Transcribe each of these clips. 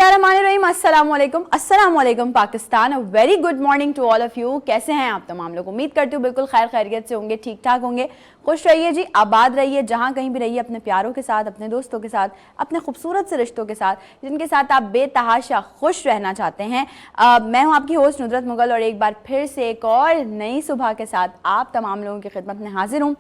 बिस्मिल्लाहिर्रहमानिर्रहीम, अस्सलाम वालेकुम Pakistan. Very good morning to all of you. कैसे हैं आप तमाम लोग? उम्मीद करती हूँ बिल्कुल खैर खैरियत से होंगे, ठीक ठाक होंगे। खुश रहिए जी, आबाद रहिए, जहाँ कहीं भी रहिए, अपने प्यारों के साथ, अपने दोस्तों के साथ, अपने खूबसूरत से रिश्तों के साथ, जिनके साथ आप बेतहाशा खुश रहना चाहते हैं। मैं हूँ आपकी होस्ट नुसरत मुगल और एक बार फिर से एक और नई सुबह के साथ आप तमाम लोगों की खिदमत में हाजिर हूँ।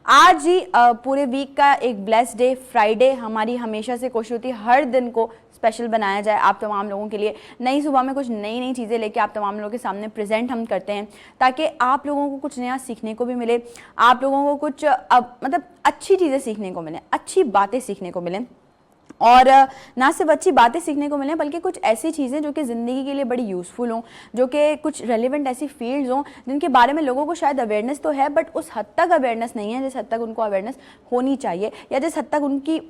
आज ही पूरे वीक का एक ब्लेस्ड डे, फ्राइडे। हमारी हमेशा से कोशिश होती है हर दिन को स्पेशल बनाया जाए आप तमाम लोगों के लिए। नई सुबह में कुछ नई नई चीज़ें लेके आप तमाम लोगों के सामने प्रेजेंट हम करते हैं, ताकि आप लोगों को कुछ नया सीखने को भी मिले, आप लोगों को कुछ मतलब अच्छी चीज़ें सीखने को मिलें, अच्छी बातें सीखने को मिलें। और ना सिर्फ अच्छी बातें सीखने को मिलें, बल्कि कुछ ऐसी चीज़ें जो कि ज़िंदगी के लिए बड़ी यूज़फुल हों, जो कि कुछ रेलिवेंट ऐसी फील्ड्स हों जिनके बारे में लोगों को शायद अवेयरनेस तो है, बट उस हद तक अवेयरनेस नहीं है जिस हद तक उनको अवेयरनेस होनी चाहिए, या जिस हद तक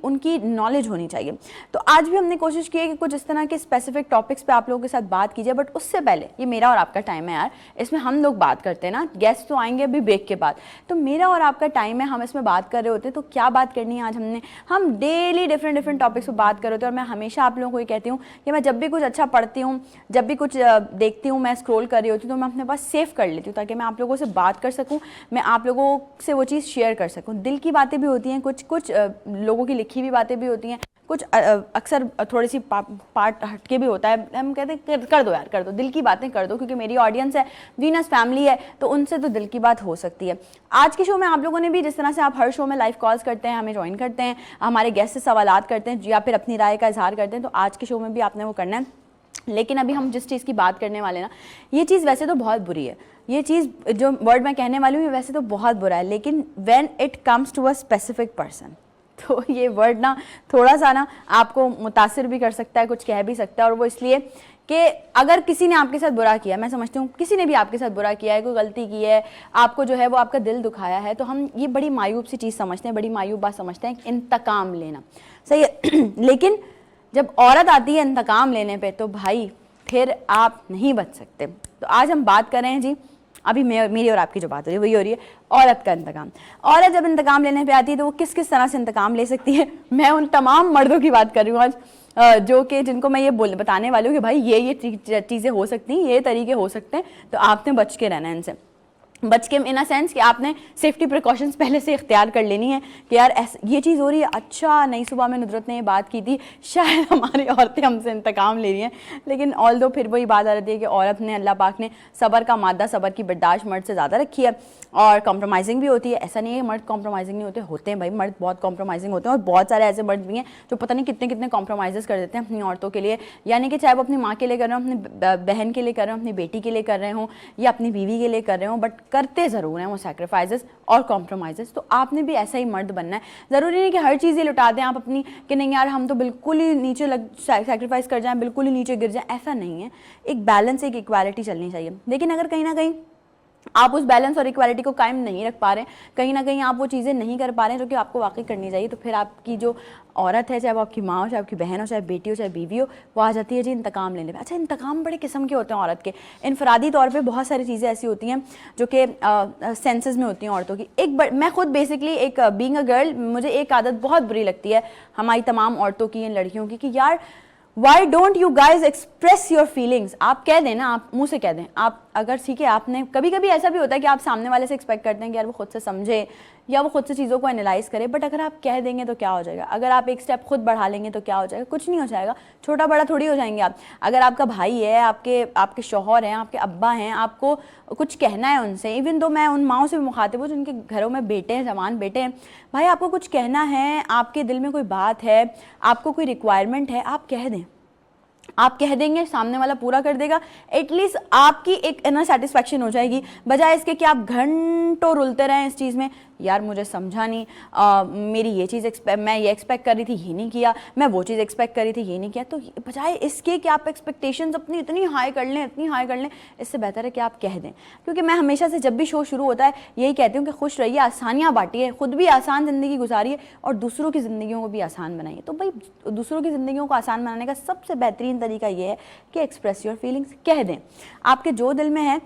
उनकी नॉलेज होनी चाहिए। तो आज भी हमने कोशिश की है कि कुछ इस तरह के स्पेसिफिक टॉपिक्स पर आप लोगों के साथ बात कीजिए। बट उससे पहले, ये मेरा और आपका टाइम है यार, इसमें हम लोग बात करते हैं ना, गेस्ट तो आएंगे अभी ब्रेक के बाद, तो मेरा और आपका टाइम है, हम इसमें बात कर रहे होते हैं। तो क्या बात करनी है आज हमने? हम डेली डिफरेंट टॉपिक्स पर बात कर रहे होते हैं। और मैं हमेशा आप लोगों को ये कहती हूँ कि मैं जब भी कुछ अच्छा पढ़ती हूँ, जब भी कुछ देखती हूँ, मैं स्क्रॉल कर रही होती हूँ, तो मैं अपने पास सेव कर लेती हूँ ताकि मैं आप लोगों से बात कर सकूँ, मैं आप लोगों से वो चीज़ शेयर कर सकूँ। दिल की बातें भी होती हैं, कुछ लोगों की लिखी हुई बातें भी होती हैं, कुछ अक्सर थोड़ी सी पार्ट हटके भी होता है। हम कहते हैं कर दो यार, कर दो, दिल की बातें कर दो, क्योंकि मेरी ऑडियंस है, वीनस फैमिली है, तो उनसे तो दिल की बात हो सकती है। आज के शो में आप लोगों ने भी, जिस तरह से आप हर शो में लाइव कॉल्स करते हैं, हमें ज्वाइन करते हैं, हमारे गेस्ट से सवालात करते हैं या फिर अपनी राय का इजहार करते हैं, तो आज के शो में भी आपने वो करना है। लेकिन अभी हम जिस चीज़ की बात करने वाले ना, ये चीज़ वैसे तो बहुत बुरी है, ये चीज़ जो वर्ड मैं कहने वाली हूँ ये वैसे तो बहुत बुरा है, लेकिन when it comes to a specific person, तो ये वर्ड ना थोड़ा सा ना आपको मुतासिर भी कर सकता है, कुछ कह भी सकता है। और वो इसलिए कि अगर किसी ने आपके साथ बुरा किया, मैं समझती हूँ किसी ने भी आपके साथ बुरा किया है, कोई गलती की है, आपको जो है वो आपका दिल दुखाया है, तो हम ये बड़ी मायूब सी चीज़ समझते हैं, बड़ी मायूब बात समझते हैं, इंतकाम लेना। सही है लेकिन जब औरत आती है इंतकाम लेने पे, तो भाई फिर आप नहीं बच सकते। तो आज हम बात कर रहे हैं जी, अभी मेरी और आपकी जो बात हो रही है वही हो रही है, औरत का इंतकाम। औरत जब इंतकाम लेने पे आती है तो वो किस किस तरह से इंतकाम ले सकती है। मैं उन तमाम मर्दों की बात कर रही हूँ आज, जो कि जिनको मैं ये बताने वाली हूँ कि भाई ये चीज़ें हो सकती हैं, ये तरीके हो सकते हैं, तो आपने बच के रहना है इनसे। बच के इन अ सेंस कि आपने सेफ्टी प्रिकॉशंस पहले से इख्तियार कर लेनी है कि यार ये चीज़ हो रही है, अच्छा नई सुबह में नुसरत ने ये बात की थी, शायद हमारी औरतें हमसे इंतकाम ले रही हैं। लेकिन ऑल दो फिर वही बात आ रही है कि औरत ने, अल्लाह पाक ने सब्र का मादा, सब्र की बर्दाश्त मर्द से ज़्यादा रखी है, और कॉम्प्रोमाइजिंग भी होती है। ऐसा नहीं है मर्द कॉम्प्रोमाइजिंग नहीं होते हैं भाई, मर्द बहुत कॉम्प्रोमाइजिंग होते हैं, और बहुत सारे ऐसे मर्द भी हैं जो पता नहीं कितने कितने कॉम्प्रोमाइज़ कर देते हैं अपनी औरतों के लिए। यानी कि चाहे वो अपनी माँ के लिए कर रहे हो, अपनी बहन के लिए कर रहे हो, अपनी बेटी के लिए कर रहे हो, या अपनी बीवी के लिए कर रहे हो, बट करते ज़रूर हैं वो सैक्रिफाइसेस और कॉम्प्रोमाइज़ेस। तो आपने भी ऐसा ही मर्द बनना है। ज़रूरी नहीं कि हर चीज़ ये लुटा दें आप अपनी, कि नहीं यार हम तो बिल्कुल ही नीचे सैक्रिफाइस कर जाएं, बिल्कुल ही नीचे गिर जाएं, ऐसा नहीं है। एक बैलेंस, एक इक्वालिटी चलनी चाहिए। लेकिन अगर कहीं ना कहीं आप उस बैलेंस और इक्वालिटी को कायम नहीं रख पा रहे हैं, कहीं ना कहीं आप वो चीज़ें नहीं कर पा रहे हैं जो कि आपको वाकई करनी चाहिए, तो फिर आपकी जो औरत है, चाहे वो आपकी माँ हो, चाहे आपकी बहन हो, चाहे बेटी हो, चाहे बीवी हो, वो आ जाती है जी इंतकाम लेने पे। अच्छा, इंतकाम बड़े किस्म के होते हैं औरत के। इनफरादी तौर पे बहुत सारी चीज़ें ऐसी होती हैं जो कि सेंसेस में होती हैं औरतों की। मैं खुद बेसिकली एक बीइंग अ गर्ल, मुझे एक आदत बहुत बुरी लगती है हमारी तमाम औरतों की, इन लड़कियों की, कि यार why don't you guys express your feelings. आप कह दें ना, आप मुंह से कह दें, आप अगर सीखे, आपने कभी कभी ऐसा भी होता है कि आप सामने वाले से एक्सपेक्ट करते हैं कि यार वो खुद से समझे या वो खुद से चीज़ों को एनालाइज करे, बट अगर आप कह देंगे तो क्या हो जाएगा? अगर आप एक स्टेप खुद बढ़ा लेंगे तो क्या हो जाएगा? कुछ नहीं हो जाएगा, छोटा बड़ा थोड़ी हो जाएंगे आप। अगर आपका भाई है, आपके शौहर हैं, आपके अब्बा हैं, आपको कुछ कहना है उनसे, इवन तो मैं उन माओं से भी मुखातिब हूँ जिनके घरों में बेटे हैं, जवान बेटे हैं, भाई आपको कुछ कहना है, आपके दिल में कोई बात है, आपको कोई रिक्वायरमेंट है, आप कह दें। आप कह देंगे, सामने वाला पूरा कर देगा, एटलीस्ट आपकी एक इनर सेटिस्फैक्शन हो जाएगी, बजाय इसके कि आप घंटों रुलते रहें इस चीज़ में, यार मुझे समझा नहीं, मेरी ये चीज़ मैं ये एक्सपेक्ट कर रही थी, ये नहीं किया, मैं वो चीज़ एक्सपेक्ट कर रही थी, ये नहीं किया। तो बजाय इसके कि आप एक्सपेक्टेशंस अपनी इतनी हाई कर लें, इतनी हाई कर लें, इससे बेहतर है कि आप कह दें। क्योंकि मैं हमेशा से जब भी शो शुरू होता है यही कहती हूँ कि खुश रहिए, आसानियाँ बांटिए, खुद भी आसान ज़िंदगी गुजारिए और दूसरों की ज़िंदगियों को भी आसान बनाइए। तो भाई दूसरों की ज़िंदगियों को आसान बनाने का सबसे बेहतरीन तरीका ये है कि एक्सप्रेस योर फीलिंग्स, कह दें आपके जो दिल में है।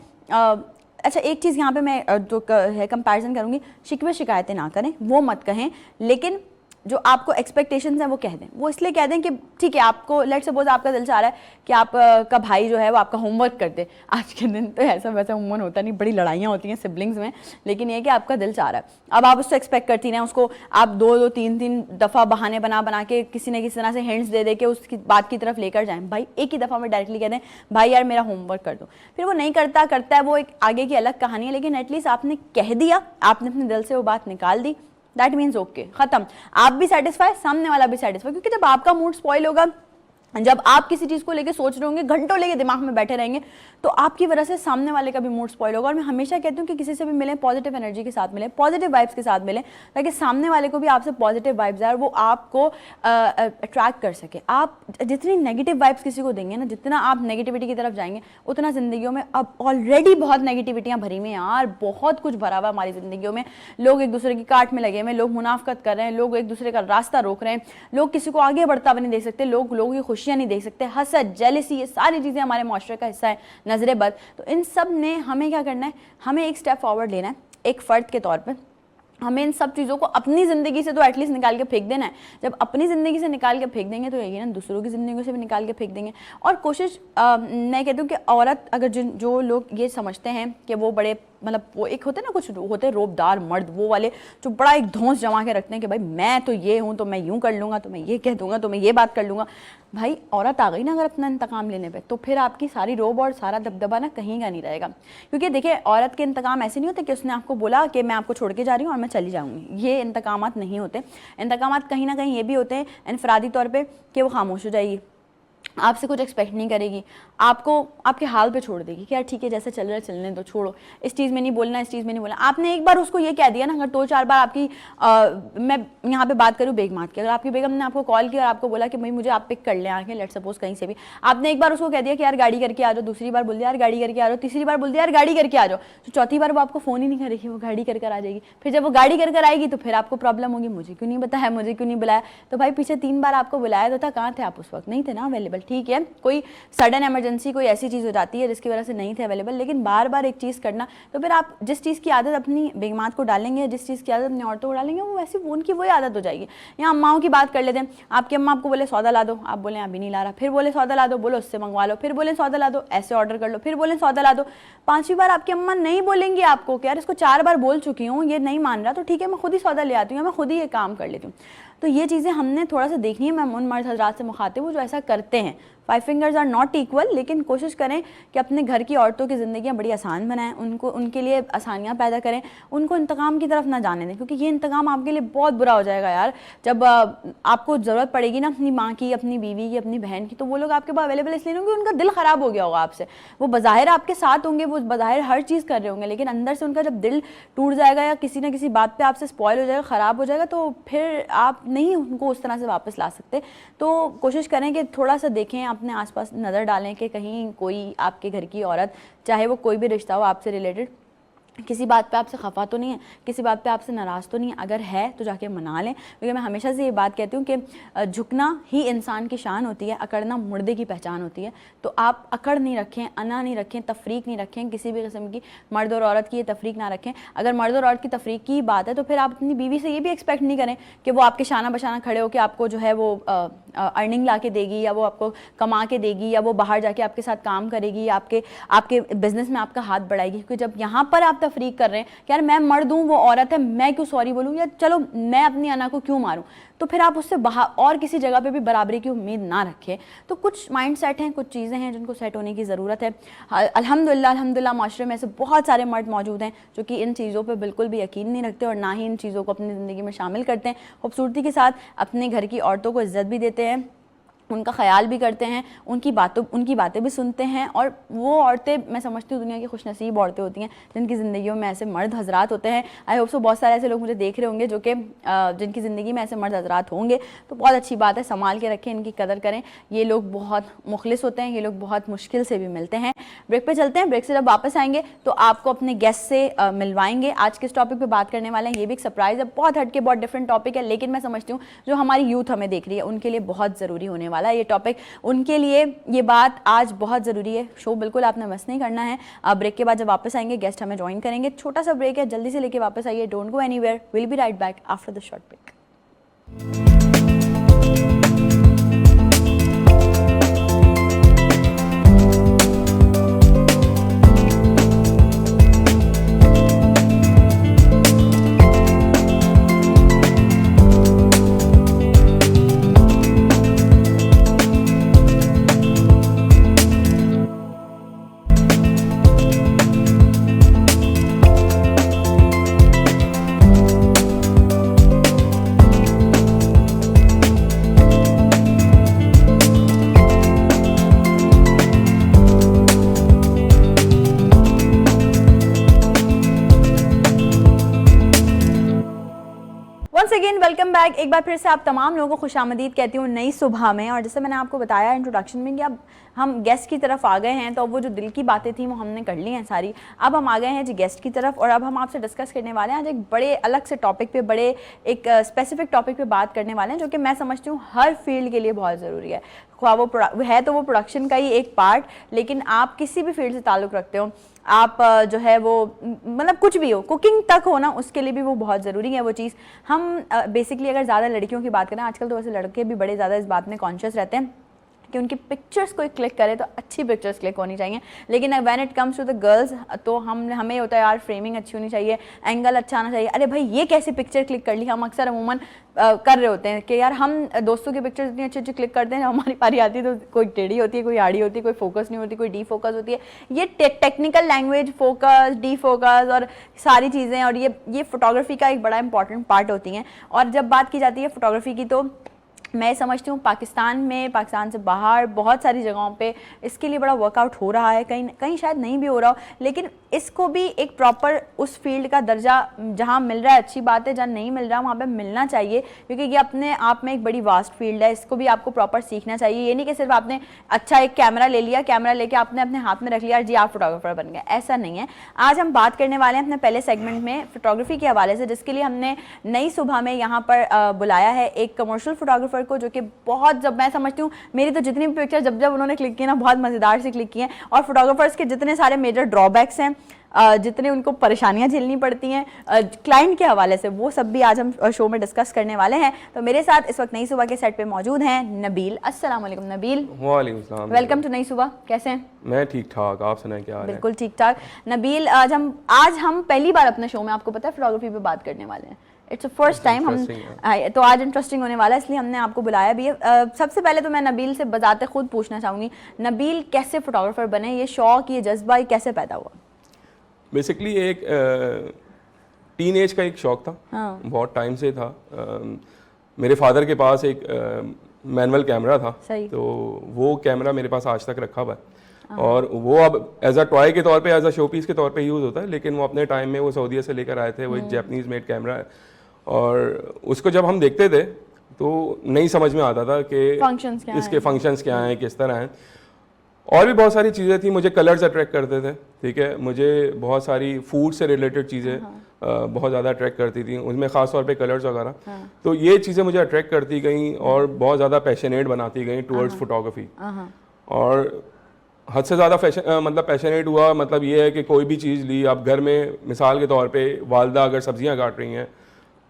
अच्छा, एक चीज़ यहाँ पे मैं जो है कंपैरिजन करूँगी, शिकवे शिकायतें ना करें, वो मत कहें, लेकिन जो आपको एक्सपेक्टेशंस हैं वो कह दें। वो इसलिए कह दें कि ठीक है, आपको लेट्स सपोज आपका दिल चाह रहा है कि आपका भाई जो है वो आपका होमवर्क कर दे। आज के दिन तो ऐसा वैसा उम्मन होता नहीं, बड़ी लड़ाइयाँ होती हैं सिबलिंग्स में, लेकिन ये कि आपका दिल चाह रहा है। अब आप उससे एक्सपेक्ट करती रहें, उसको आप दो तीन दफ़ा बहाने बना के किसी न किसी तरह से हिंट्स दे के उसकी बात की तरफ लेकर जाएं। भाई एक ही दफ़ा में डायरेक्टली कह दें भाई यार मेरा होमवर्क कर दो, फिर वो नहीं करता है, वो एक आगे की अलग कहानी है, लेकिन एटलीस्ट आपने कह दिया, आपने अपने दिल से वो बात निकाल दी, दैट मीन्स ओके, खत्म। आप भी सेटिस्फाई, सामने वाला भी सेटिस्फाई, क्योंकि जब आपका मूड स्पॉइल होगा, जब आप किसी चीज़ को लेके सोच रहे होंगे, घंटों लेके दिमाग में बैठे रहेंगे, तो आपकी वजह से सामने वाले का भी मूड स्पॉइल होगा। और मैं हमेशा कहती हूँ कि किसी से भी मिलें पॉजिटिव एनर्जी के साथ मिलें, पॉजिटिव वाइब्स के साथ मिलें, ताकि सामने वाले को भी आपसे पॉजिटिव वाइब्स आए और वो आपको अट्रैक्ट कर सके। आप जितनी नेगेटिव वाइब्स किसी को देंगे ना, जितना आप नेगेटिविटी की तरफ जाएंगे, उतना ज़िंदगियों में अब ऑलरेडी बहुत नेगेटिविटियाँ भरी हुई हैं यार, बहुत कुछ भरा हुआ हमारी ज़िंदगियों में। लोग एक दूसरे की काट में लगे हुए हैं, लोग मुनाफकत कर रहे हैं, लोग एक दूसरे का रास्ता रोक रहे हैं, लोग किसी को आगे बढ़ता हुआ नहीं देख सकते, लोग लोगों की खुशियाँ नहीं देख सकते, हसद, जेलसी, ये सारी चीज़ें हमारे माशरे का हिस्सा है, नजरे बद। तो इन सब ने हमें क्या करना है, हमें एक स्टेप फॉरवर्ड लेना है, एक फ़र्द के तौर पे हमें इन सब चीज़ों को अपनी ज़िंदगी से तो एटलीस्ट निकाल के फेंक देना है। जब अपनी ज़िंदगी से निकाल के फेंक देंगे तो यकीनन दूसरों की ज़िंदगी से भी निकाल के फेंक देंगे। और कोशिश मैं कहती हूँ कि औरत अगर जो लोग ये समझते हैं कि वो बड़े मतलब वो एक होते ना, कुछ होते रोबदार मर्द, वो वाले जो बड़ा एक धौंस जमा के रखते हैं कि भाई मैं तो ये हूँ, तो मैं यूँ कर लूँगा, तो मैं ये कह दूँगा, तो मैं ये बात कर लूँगा। भाई औरत आ गई ना अगर अपना इंतकाम लेने पे, तो फिर आपकी सारी रोब और सारा दबदबा ना कहीं का नहीं रहेगा। क्योंकि देखिए औरत के इंतकाम ऐसे नहीं होते कि उसने आपको बोला कि मैं आपको छोड़ के जा रही हूँ और मैं चली जाऊँगी, ये इंतकामात नहीं होते। इंतकामात कहीं ना कहीं ये भी होते हैं इनफरादी तौर पर कि वो खामोश हो जाएगी, आपसे कुछ एक्सपेक्ट नहीं करेगी, आपको आपके हाल पे छोड़ देगी कि यार ठीक है जैसे चल रहा है चलने दो, छोड़ो, इस चीज़ में नहीं बोलना, इस चीज़ में नहीं बोलना। आपने एक बार उसको ये कह दिया ना, अगर 2-4 बार आपकी मैं यहाँ पे बात करूँ बेगमात की, अगर आपकी बेगम ने आपको कॉल किया और आपको बोला कि भाई मुझे आप पिक कर लें आके, लेट सपोज कहीं से भी, आपने एक बार उसको कह दिया कि यार गाड़ी करके आ जाओ, दूसरी बार बोल दिया यार गाड़ी करके आ जाओ, तीसरी बार बोल दिया यार गाड़ी करके आ जाओ, तो चौथी बार वो आपको फ़ोन ही नहीं करेगी, वो गाड़ी कर आ जाएगी। फिर जब वो गाड़ी कर आएगी तो फिर आपको प्रॉब्लम होगी, मुझे क्यों नहीं बताया, मुझे क्यों नहीं बुलाया। तो भाई पीछे 3 बार आपको बुलाया तो था, कहाँ थे आप उस वक्त? नहीं थे ना अवेलेबल। ठीक है, कोई सडन इमरजेंसी, कोई ऐसी चीज़ हो जाती है जिसकी वजह से नहीं थे अवेलेबल, लेकिन बार बार एक चीज़ करना, तो फिर आप जिस चीज़ की आदत अपनी बेगमात को डालेंगे, जिस चीज़ की आदत अपनी औरतों को डालेंगे, वो वैसी उनकी वही आदत हो जाएगी। यहाँ अम्माओं की बात कर लेते हैं, आपकी अम्मा आपको बोले सौदा ला दो, आप बोले अभी नहीं ला रहा, फिर बोले सौदा ला दो, बोलो उससे मंगवा लो, फिर बोले सौदा ला दो, ऐसे ऑर्डर कर लो, फिर बोले सौदा ला दो। 5वीं बार आपकी अम्मा नहीं बोलेंगी आपको कि यार इसको 4 बार बोल चुकी हूँ, ये नहीं मान रहा, तो ठीक है मैं खुद ही सौदा ले आती हूँ, मैं खुद ही ये काम कर लेती हूँ। तो ये चीज़ें हमने थोड़ा सा देखनी है। मैं उन मर्द हजरात से मुखातिब हूँ जो ऐसा करते हैं। 5 फिंगर्स आर नॉट इक्वल, लेकिन कोशिश करें कि अपने घर की औरतों की ज़िंदगियाँ बड़ी आसान बनाएं, उनको उनके लिए आसानियाँ पैदा करें, उनको इंतकाम की तरफ ना जाने दें, क्योंकि ये इंतकाम आपके लिए बहुत बुरा हो जाएगा यार। जब आपको ज़रूरत पड़ेगी ना अपनी माँ की, अपनी बीवी की, अपनी बहन की, तो वो लोग आपके पास अवेलेबल इसलिए नहीं होंगे, उनका दिल ख़राब हो गया होगा आपसे। वो बज़ाहिर आपके साथ होंगे, वो बज़ाहिर हर चीज़ कर रहे होंगे, लेकिन अंदर से उनका जब दिल टूट जाएगा या किसी न किसी बात पर आपसे स्पॉइल हो जाएगा, ख़राब हो जाएगा, तो फिर आप नहीं उनको उस तरह से वापस ला सकते। तो कोशिश करें कि थोड़ा सा देखें, अपने आसपास नज़र डालें कि कहीं कोई आपके घर की औरत, चाहे वो कोई भी रिश्ता हो आपसे रिलेटेड, किसी बात पे आपसे खफा तो नहीं है, किसी बात पे आपसे नाराज़ तो नहीं है। अगर है तो जाके मना लें, क्योंकि मैं हमेशा से ये बात कहती हूँ कि झुकना ही इंसान की शान होती है, अकड़ना मुर्दे की पहचान होती है। तो आप अकड़ नहीं रखें, अना नहीं रखें, तफरीक नहीं रखें, किसी भी किस्म की मर्द और औरत की ये तफरीक ना रखें। अगर मर्द और औरत की तफरीक की बात है तो फिर आप अपनी बीवी से ये भी एक्सपेक्ट नहीं करें कि वो आपके शाना बशाना खड़े हो कि आपको जो है वो अर्निंग ला के देगी, या वो आपको कमा के देगी, या वो बाहर जाके आपके साथ काम करेगी, या आपके बिजनेस में आपका हाथ बढ़ाएगी। क्योंकि जब यहाँ पर आप तफरीक कर रहे हैं कि यार मैं मर्द हूँ, वो औरत है, मैं क्यों सॉरी बोलूँ, या चलो मैं अपनी अना को क्यों मारूँ, तो फिर आप उससे बाहर और किसी जगह पे भी बराबरी की उम्मीद ना रखें। तो कुछ माइंड सेट हैं, कुछ चीज़ें हैं जिनको सेट होने की ज़रूरत है। अल्हम्दुलिल्लाह माशरे में ऐसे बहुत सारे मर्द मौजूद हैं जो कि इन चीज़ों पर बिल्कुल भी यकीन नहीं रखते और ना ही इन चीज़ों को अपनी ज़िंदगी में शामिल करते हैं। खूबसूरती के साथ अपने घर की औरतों को इज़्ज़त भी देते हैं, उनका ख्याल भी करते हैं, उनकी बातें भी सुनते हैं। और वो औरतें, मैं समझती हूँ दुनिया की खुशनसीब औरतें होती हैं जिनकी ज़िंदगियों में ऐसे मर्द हजरात होते हैं। आई होप सो बहुत सारे ऐसे लोग मुझे देख रहे होंगे जो कि जिनकी ज़िंदगी में ऐसे मर्द हजरात होंगे, तो बहुत अच्छी बात है, संभाल के रखें, इनकी कदर करें। ये लोग बहुत मुखलिस होते हैं, ये लोग बहुत मुश्किल से भी मिलते हैं। ब्रेक पे चलते हैं, ब्रेक से जब वापस आएंगे तो आपको अपने गेस्ट से मिलवाएंगे। आज किस टॉपिक पे बात करने वाले हैं ये भी एक सरप्राइज़ है, बहुत हटके, बहुत डिफरेंट टॉपिक है, लेकिन मैं समझती हूँ जो हमारी यूथ हमें देख रही है उनके लिए बहुत ज़रूरी होने वाला है ये टॉपिक। उनके लिए ये बात आज बहुत ज़रूरी है। शो बिल्कुल आपने मिस नहीं करना है। ब्रेक के बाद जब वापस आएंगे गेस्ट हमें ज्वाइन करेंगे। छोटा सा ब्रेक है, जल्दी से लेके वापस आइए, don't go anywhere, will be right back after the short break. Once again welcome back. एक बार फिर से आप तमाम लोगों को खुशामदीद कहती हूँ नई सुबह में। और जैसे मैंने आपको बताया इंट्रोडक्शन में कि अब हम गेस्ट की तरफ आ गए हैं, तो वो जो दिल की बातें थी वो हमने कर ली हैं सारी। अब हम आ गए हैं जी गेस्ट की तरफ, और अब हम आपसे डिस्कस करने वाले हैं आज एक बड़े अलग से टॉपिक पे, बड़े एक स्पेसिफिक टॉपिक पे बात करने वाले हैं, जो कि मैं समझती हूँ हर फील्ड के लिए बहुत ज़रूरी है। ख्वाह वो है तो वो प्रोडक्शन का ही एक पार्ट, लेकिन आप किसी भी फील्ड से ताल्लुक़ रखते हो, आप जो है वो मतलब कुछ भी हो, कुकिंग तक हो ना, उसके लिए भी वो बहुत ज़रूरी है वो चीज़। हम बेसिकली अगर ज़्यादा लड़कियों की बात करें, आजकल तो वैसे लड़के भी बड़े ज़्यादा इस बात में कॉन्शियस रहते हैं कि उनकी पिक्चर्स कोई क्लिक करे तो अच्छी पिक्चर्स क्लिक होनी चाहिए, लेकिन when it comes to the girls तो हमें होता है यार फ्रेमिंग अच्छी होनी चाहिए, एंगल अच्छा आना चाहिए। अरे भाई ये कैसी पिक्चर क्लिक कर ली। हम अक्सर अमूमन कर रहे होते हैं कि यार हम दोस्तों की पिक्चर्स इतनी अच्छी अच्छी क्लिक करते हैं, हमारी पारी आती है तो कोई टेढ़ी होती है, कोई आड़ी होती है, कोई फोकस नहीं होती, कोई डी फोकस होती है। ये technical language, focus, D focus और सारी चीज़ें, और ये फोटोग्राफी का एक बड़ा इंपॉर्टेंट पार्ट होती हैं। और जब बात की जाती है फोटोग्राफी की, तो मैं समझती हूँ पाकिस्तान में, पाकिस्तान से बाहर बहुत सारी जगहों पे इसके लिए बड़ा वर्कआउट हो रहा है, कहीं कहीं शायद नहीं भी हो रहा हो, लेकिन इसको भी एक प्रॉपर उस फील्ड का दर्जा जहाँ मिल रहा है अच्छी बात है, जहाँ नहीं मिल रहा वहाँ पे मिलना चाहिए, क्योंकि ये अपने आप में एक बड़ी वास्ट फील्ड है। इसको भी आपको प्रॉपर सीखना चाहिए। ये नहीं कि सिर्फ आपने अच्छा एक कैमरा ले लिया, कैमरा लेके आपने अपने हाथ में रख लिया जी आप फोटोग्राफर बन गए, ऐसा नहीं है। आज हम बात करने वाले हैं अपने पहले सेगमेंट में फोटोग्राफी के हवाले से, जिसके लिए हमने नई सुबह में यहाँ पर बुलाया है एक कमर्शियल फोटोग्राफर को, जो कि बहुत, जब मैं समझती हूँ मेरी तो जितनी भी पिक्चर जब उन्होंने क्लिक की ना, बहुत मज़ेदार से क्लिक की हैं। और फोटोग्राफर्स के जितने सारे मेजर ड्रॉबैक्स हैं, जितने उनको परेशानियां झेलनी पड़ती हैं क्लाइंट के हवाले से, वो सब भी आज हम शो में डिस्कस करने वाले हैं। तो मेरे साथ इस वक्त नई सुबह के सेट पे मौजूद हैं नबील। अस्सलाम वालेकुम नबील। वालेकुम सलाम। वेलकम टू नई सुबह। कैसे हैं? मैं ठीक ठाक, आप सुनाएं क्या हाल है? बिल्कुल ठीक ठाक। नबील, आज हम पहली बार अपने शो में, आपको पता है, फोटोग्राफी पे बात करने वाले हैं। इट्स फर्स्ट टाइम हम, तो आज इंटरेस्टिंग होने वाला है, इसलिए हमने आपको बुलाया भी है। सबसे पहले तो मैं नबील से बजाते खुद पूछना चाहूँगी, नबील कैसे फोटोग्राफर बने? ये शौक, ये जज्बा, ये कैसे पैदा हुआ? बेसिकली एक टीन एज का एक शौक था। हाँ। बहुत टाइम से था। मेरे फादर के पास एक मैनुअल कैमरा था, तो वो कैमरा मेरे पास आज तक रखा हुआ है, और वो अब एज अ टॉय के तौर पे, एज अ शो पीस के तौर पे यूज़ होता है, लेकिन वो अपने टाइम में वो सऊदीया से लेकर आए थे। वो एक जैपनीज मेड कैमरा है, और उसको जब हम देखते थे तो नहीं समझ में आता था कि इसके फंक्शंस क्या हैं, किस तरह हैं। और भी बहुत सारी चीज़ें थी। मुझे कलर्स अट्रैक्ट करते थे, ठीक है। मुझे बहुत सारी फूड से रिलेटेड चीज़ें बहुत ज़्यादा अट्रैक्ट करती थी, उसमें ख़ास तौर पे कलर्स वगैरह। तो ये चीज़ें मुझे अट्रैक्ट करती गई और बहुत ज़्यादा पैशनेट बनाती गई टुवर्ड्स फोटोग्राफी। और हद से ज़्यादा मतलब पैशनेट हुआ, मतलब ये है कि कोई भी चीज़ ली आप घर में, मिसाल के तौर पे वालदा अगर सब्जियां काट रही हैं,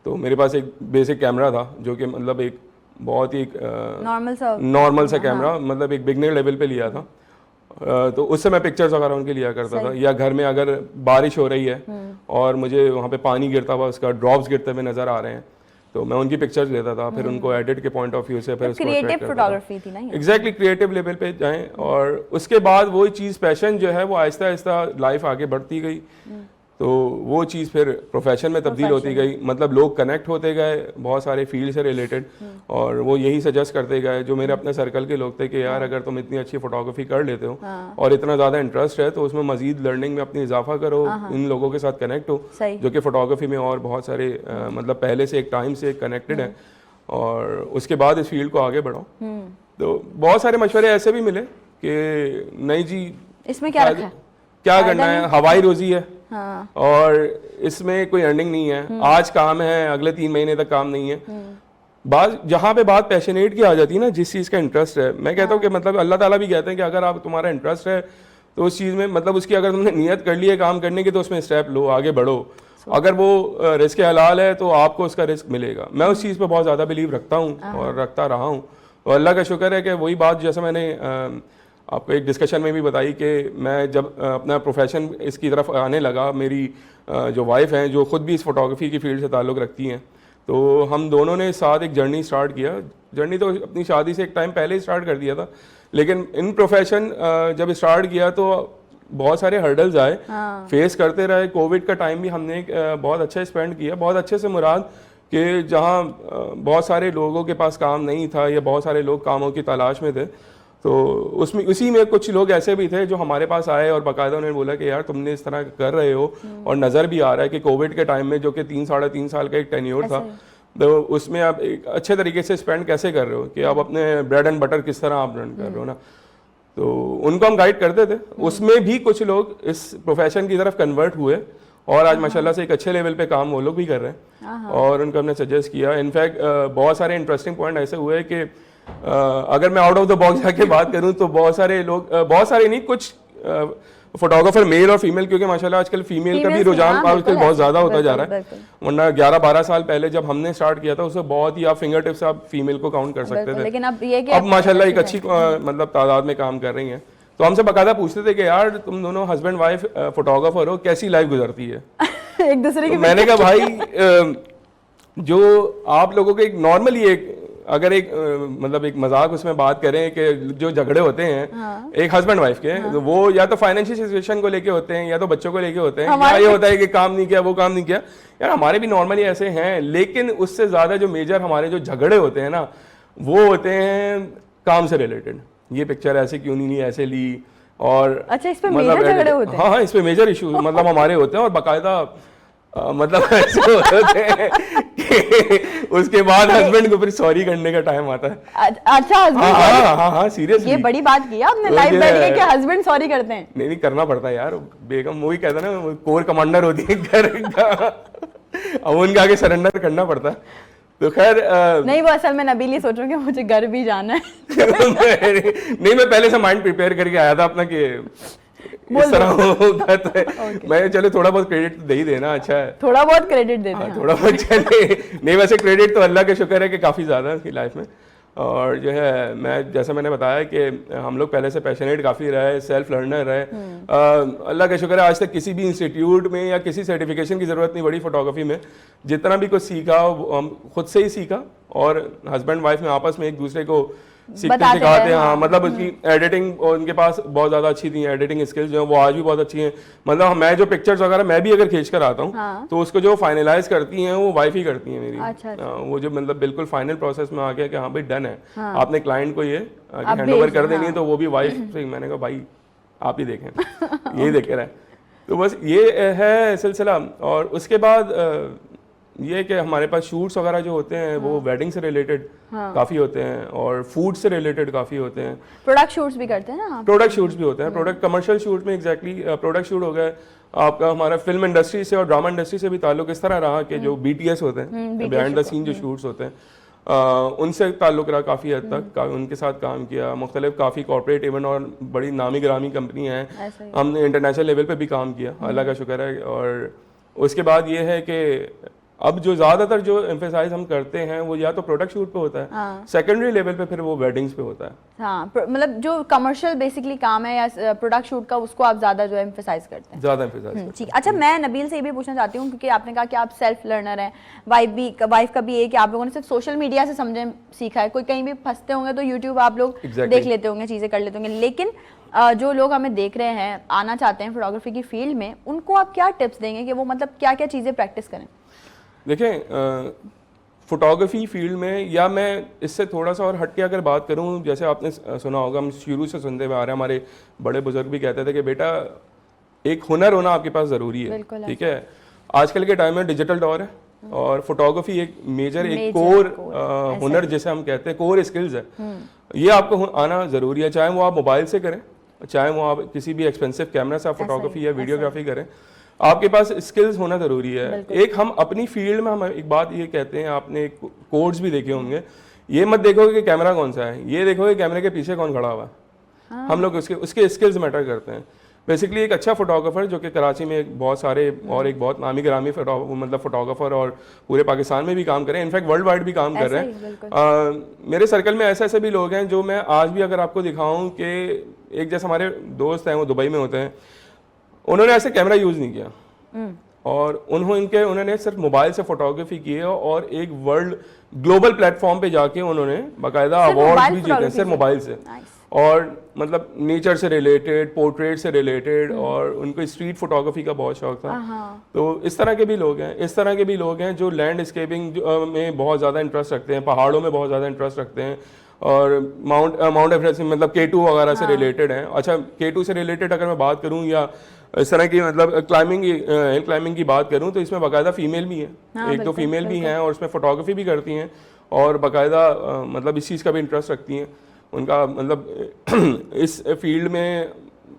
तो मेरे पास एक बेसिक कैमरा था, जो कि मतलब एक बहुत ही नॉर्मल सा कैमरा, मतलब एक बिगनर लेवल पे लिया था। तो उससे मैं पिक्चर्स वगैरह उनके लिया करता था। या घर में अगर बारिश हो रही है और मुझे वहाँ पे पानी गिरता हुआ, उसका ड्रॉप्स गिरते हुए नज़र आ रहे हैं, तो मैं उनकी पिक्चर्स लेता था, फिर उनको एडिट के पॉइंट ऑफ व्यू से फिर उसको क्रिएटिव फोटोग्राफी थी ना, एग्जैक्टली क्रिएटिव लेवल पे जाएं। और उसके बाद वही चीज़, पैशन जो है वो आहिस्ता आहिस्ता लाइफ आगे बढ़ती गई, तो वो चीज़ फिर प्रोफेशन में तब्दील होती गई। मतलब लोग कनेक्ट होते गए बहुत सारे फील्ड से रिलेटेड, और वो यही सजेस्ट करते गए, जो मेरे अपने सर्कल के लोग थे, कि यार अगर तुम इतनी अच्छी फोटोग्राफी कर लेते हो और इतना ज़्यादा इंटरेस्ट है, तो उसमें मजीद लर्निंग में अपनी इजाफा करो, इन लोगों के साथ कनेक्ट हो जो कि फोटोग्राफी में और बहुत सारे मतलब पहले से एक टाइम से कनेक्टेड है, और उसके बाद इस फील्ड को आगे बढ़ाओ। तो बहुत सारे मशवरे ऐसे भी मिले कि नहीं जी, इसमें क्या करना है, हवाई रोजी है। हाँ। और इसमें कोई अर्निंग नहीं है। आज काम है, अगले 3 महीने तक काम नहीं है। जहाँ पे बात पैशनेट की आ जाती है ना, जिस चीज़ का इंटरेस्ट है, मैं कहता हूँ कि मतलब अल्लाह ताला भी कहते हैं कि अगर आप तुम्हारा इंटरेस्ट है तो उस चीज़ में, मतलब उसकी अगर तुमने नियत कर ली है काम करने की, तो उसमें स्टेप लो, आगे बढ़ो। अगर वो रिस्क हलाल है तो आपको उसका रिस्क मिलेगा। मैं उस चीज़ पर बहुत ज़्यादा बिलीव रखता हूँ और रखता रहा हूँ, और अल्लाह का शुक्र है कि वही बात जैसे मैंने आपको एक डिस्कशन में भी बताई कि मैं जब अपना प्रोफेशन इसकी तरफ आने लगा, मेरी जो वाइफ हैं, जो ख़ुद भी इस फोटोग्राफी की फील्ड से ताल्लुक़ रखती हैं, तो हम दोनों ने साथ एक जर्नी स्टार्ट किया। जर्नी तो अपनी शादी से एक टाइम पहले ही स्टार्ट कर दिया था, लेकिन इन प्रोफेशन जब स्टार्ट किया तो बहुत सारे हर्डल्स आए, फेस करते रहे। कोविड का टाइम भी हमने बहुत अच्छा स्पेंड किया। बहुत अच्छे से मुराद कि जहाँ बहुत सारे लोगों के पास काम नहीं था, या बहुत सारे लोग कामों की तलाश में थे, तो उसमें उसी में कुछ लोग ऐसे भी थे जो हमारे पास आए और बाकायदा उन्होंने बोला कि यार तुमने इस तरह कर रहे हो, और नज़र भी आ रहा है कि कोविड के टाइम में, जो कि 3 साढ़े 3 साल का एक टेन्योर था, तो उसमें आप एक अच्छे तरीके से स्पेंड कैसे कर रहे हो, कि आप अपने ब्रेड एंड बटर किस तरह आप रन कर रहे हो ना, तो उनको हम गाइड करते थे। उसमें भी कुछ लोग इस प्रोफेशन की तरफ कन्वर्ट हुए और आज माशाल्लाह से एक अच्छे लेवल पे काम वो लोग भी कर रहे हैं, और उनको हमने सजेस्ट किया। इनफैक्ट बहुत सारे इंटरेस्टिंग पॉइंट ऐसे हुए कि अगर मैं आउट ऑफ द बॉक्स जाके बात करूं तो बहुत सारे लोग, बहुत सारे नहीं, कुछ फोटोग्राफर मेल और फीमेल, क्योंकि माशाल्लाह आजकल फीमेल का भी रुझान आजकल बहुत ज़्यादा होता जा रहा है, वरना 11-12 साल पहले जब हमने स्टार्ट किया था उससे बहुत ही आप फिंगर टिप्स आप फीमेल को काउंट कर सकते थे, लेकिन अब ये कि अब माशाल्लाह एक अच्छी मतलब तादाद में काम कर रही हैं। तो हमसे बाकायदा पूछते थे कि यार तुम दोनों हस्बैंड वाइफ फोटोग्राफर हो, कैसी लाइफ गुजरती है एक दूसरे की। मैंने कहा भाई जो आप लोगों के एक नॉर्मली एक अगर एक मतलब एक मजाक उसमें बात करें कि जो झगड़े होते हैं एक हस्बैंड वाइफ के, तो वो या तो फाइनेंशियल सिचुएशन को लेके होते हैं या तो बच्चों को लेके होते हैं, या ये होता है कि काम नहीं किया, वो काम नहीं किया। यार हमारे भी नॉर्मली ऐसे हैं, लेकिन उससे ज्यादा जो मेजर हमारे जो झगड़े होते हैं ना, वो होते हैं काम से रिलेटेड। ये पिक्चर ऐसे क्यों नहीं ली, ऐसे ली, और अच्छा इस पे मेजर झगड़े होते हैं? हाँ, इस पे मेजर इशू मतलब हमारे होते हैं, और बाकायदा मतलब ऐसे होते हैं कि उसके बाद हस्बैंड को फिर सॉरी करने का टाइम आता है। अच्छा हस्बैंड, हाँ सीरियसली, ये बड़ी बात की आपने लाइव बैठ के कि हस्बैंड सॉरी करते हैं। नहीं करना पड़ता है यार, बेगम वही कहता है ना, कोर कमांडर होती है घर का, अब उनके आगे सरेंडर करना पड़ता है। तो खैर नहीं, वो असल में नबील ये सोच रहा हूँ कि मुझे घर भी जाना है नहीं, मैं पहले से माइंड प्रिपेयर करके आया था अपना कि इस तरह होगा, तो मैं चलो थोड़ा बहुत क्रेडिट दे ही देना, अच्छा है थोड़ा बहुत क्रेडिट दे देना, थोड़ा बहुत चले। नहीं वैसे क्रेडिट तो अल्लाह के शुक्र है कि काफ़ी ज़्यादा है उसकी लाइफ में, और जो है मैं जैसा मैंने बताया कि हम लोग पहले से पैशनेट काफ़ी रहे, सेल्फ लर्नर रहे, अल्लाह का शुक्र है आज तक किसी भी इंस्टीट्यूट में या किसी सर्टिफिकेशन की ज़रूरत नहीं पड़ी फोटोग्राफी में। जितना भी कुछ सीखा हम खुद से ही सीखा, और हस्बैंड वाइफ में आपस में एक दूसरे को सीखते सिखाते हैं। हाँ मतलब उसकी एडिटिंग उनके पास बहुत ज़्यादा अच्छी थी, एडिटिंग स्किल्स जो है वो आज भी बहुत अच्छी हैं। मतलब मैं जो पिक्चर्स वगैरह मैं भी अगर खींच कर आता हूँ तो उसको जो फाइनलाइज करती हैं वो वाइफ ही करती हैं मेरी। अच्छा। वो जो मतलब बिल्कुल फाइनल प्रोसेस में आ गया कि हाँ भाई डन है, आपने क्लाइंट को ये हैंड ओवर कर देनी है, तो वो भी वाइफ से। मैंने कहा भाई आप ही देखें, यही देखे रहे। तो बस ये है सिलसिला। और उसके बाद ये कि हमारे पास शूट्स वगैरह जो होते हैं वो वेडिंग से रिलेटेड काफ़ी होते हैं, और फूड से रिलेटेड काफ़ी होते हैं। प्रोडक्ट शूट्स भी करते हैं ना? प्रोडक्ट शूट्स भी होते हैं। प्रोडक्ट कमर्शियल शूट में एग्जैक्टली प्रोडक्ट शूट हो गया आपका। हमारा फिल्म इंडस्ट्री से और ड्रामा इंडस्ट्री से भी ताल्लुक इस तरह रहा कि जो BTS होते हैं, बिहाइंड द सीन जो शूट्स होते हैं, उनसे ताल्लुक रहा काफ़ी हद तक। उनके साथ काम किया, मुख्तलिफ काफ़ी कॉर्पोरेट इवेंट और बड़ी नामी गिरामी कंपनी हैं, हमने इंटरनेशनल लेवल पे भी काम किया, अल्लाह का शुक्र है। और उसके बाद ये है कि अब जो ज़्यादातर जो एम्फेसाइज हम करते हैं वो या तो प्रोडक्ट शूट पे होता है, सेकेंडरी लेवल पे फिर वो वेडिंग्स पे होता है। हाँ, मतलब जो कमर्शियल बेसिकली काम है या प्रोडक्ट शूट का, उसको आप ज़्यादा जो एम्फेसाइज करते हैं। ज़्यादा एम्फेसाइज। ठीक। अच्छा, मैं नबील से ये भी पूछना चाहती हूँ, क्योंकि आपने कहा कि आप सेल्फ लर्नर हैं, वाइफ का भी है कि आप लोगों ने सिर्फ सोशल मीडिया से समझे सीखा है। कोई कहीं भी फंसते होंगे तो यूट्यूब आप लोग देख लेते होंगे, चीज़ें कर लेते होंगे, लेकिन जो लोग हमें देख रहे हैं, आना चाहते हैं फोटोग्राफी की फील्ड में, उनको आप क्या टिप्स देंगे कि वो मतलब क्या क्या चीज़ें प्रैक्टिस करें? देखें, फोटोग्राफी फील्ड में, या मैं इससे थोड़ा सा और हट के अगर बात करूं, जैसे आपने सुना होगा, हम शुरू से सुनते हुए आ रहे हैं, हमारे बड़े बुजुर्ग भी कहते थे कि बेटा एक हुनर होना आपके पास ज़रूरी है। ठीक है, आजकल के टाइम में डिजिटल दौर है, और फोटोग्राफी एक मेजर एक कोर हुनर जिसे हम कहते हैं, कोर स्किल्स है, ये आपको आना ज़रूरी है। चाहे वो आप मोबाइल से करें, चाहे वो आप किसी भी एक्सपेंसिव कैमरा से आप फोटोग्राफी या वीडियोग्राफी करें, आपके पास स्किल्स होना ज़रूरी है। एक हम अपनी फील्ड में हम एक बात ये कहते हैं, आपने कोड्स भी देखे होंगे, ये मत देखोगे कि कैमरा कौन सा है, ये देखोगे कैमरे के पीछे कौन खड़ा हुआ है। हम लोग उसके स्किल्स मैटर करते हैं। बेसिकली एक अच्छा फोटोग्राफर जो कि कराची में बहुत सारे और एक बहुत नामी गिरामी मतलब फोटोग्राफर और पूरे पाकिस्तान में भी काम कर रहे हैं, इनफैक्ट वर्ल्ड वाइड भी काम कर रहे हैं। मेरे सर्कल में ऐसे भी लोग हैं जो मैं आज भी अगर आपको दिखाऊं कि एक जैसे हमारे दोस्त हैं, वो दुबई में होते हैं, उन्होंने ऐसे कैमरा यूज़ नहीं किया, और उन्होंने सिर्फ मोबाइल से फोटोग्राफी की है, और एक वर्ल्ड ग्लोबल प्लेटफॉर्म पे जाके उन्होंने बाकायदा अवार्ड भी जीते सिर्फ मोबाइल से। और मतलब नेचर से रिलेटेड, पोर्ट्रेट से रिलेटेड, और उनको स्ट्रीट फोटोग्राफी का बहुत शौक था। तो इस तरह के भी लोग हैं जो लैंडस्केपिंग में बहुत ज़्यादा इंटरेस्ट रखते हैं, पहाड़ों में बहुत ज़्यादा इंटरेस्ट रखते हैं, और माउंट एवरेस्ट मतलब K2 वगैरह से रिलेटेड हैं। अच्छा, K2 से रिलेटेड अगर मैं बात करूं या इस तरह की मतलब हिल क्लाइंबिंग की बात करूं तो इसमें बाकायदा फीमेल भी है, एक दो फीमेल भी हैं और उसमें फोटोग्राफी भी करती हैं और बाकायदा मतलब इस चीज़ का भी इंटरेस्ट रखती हैं। उनका मतलब इस फील्ड में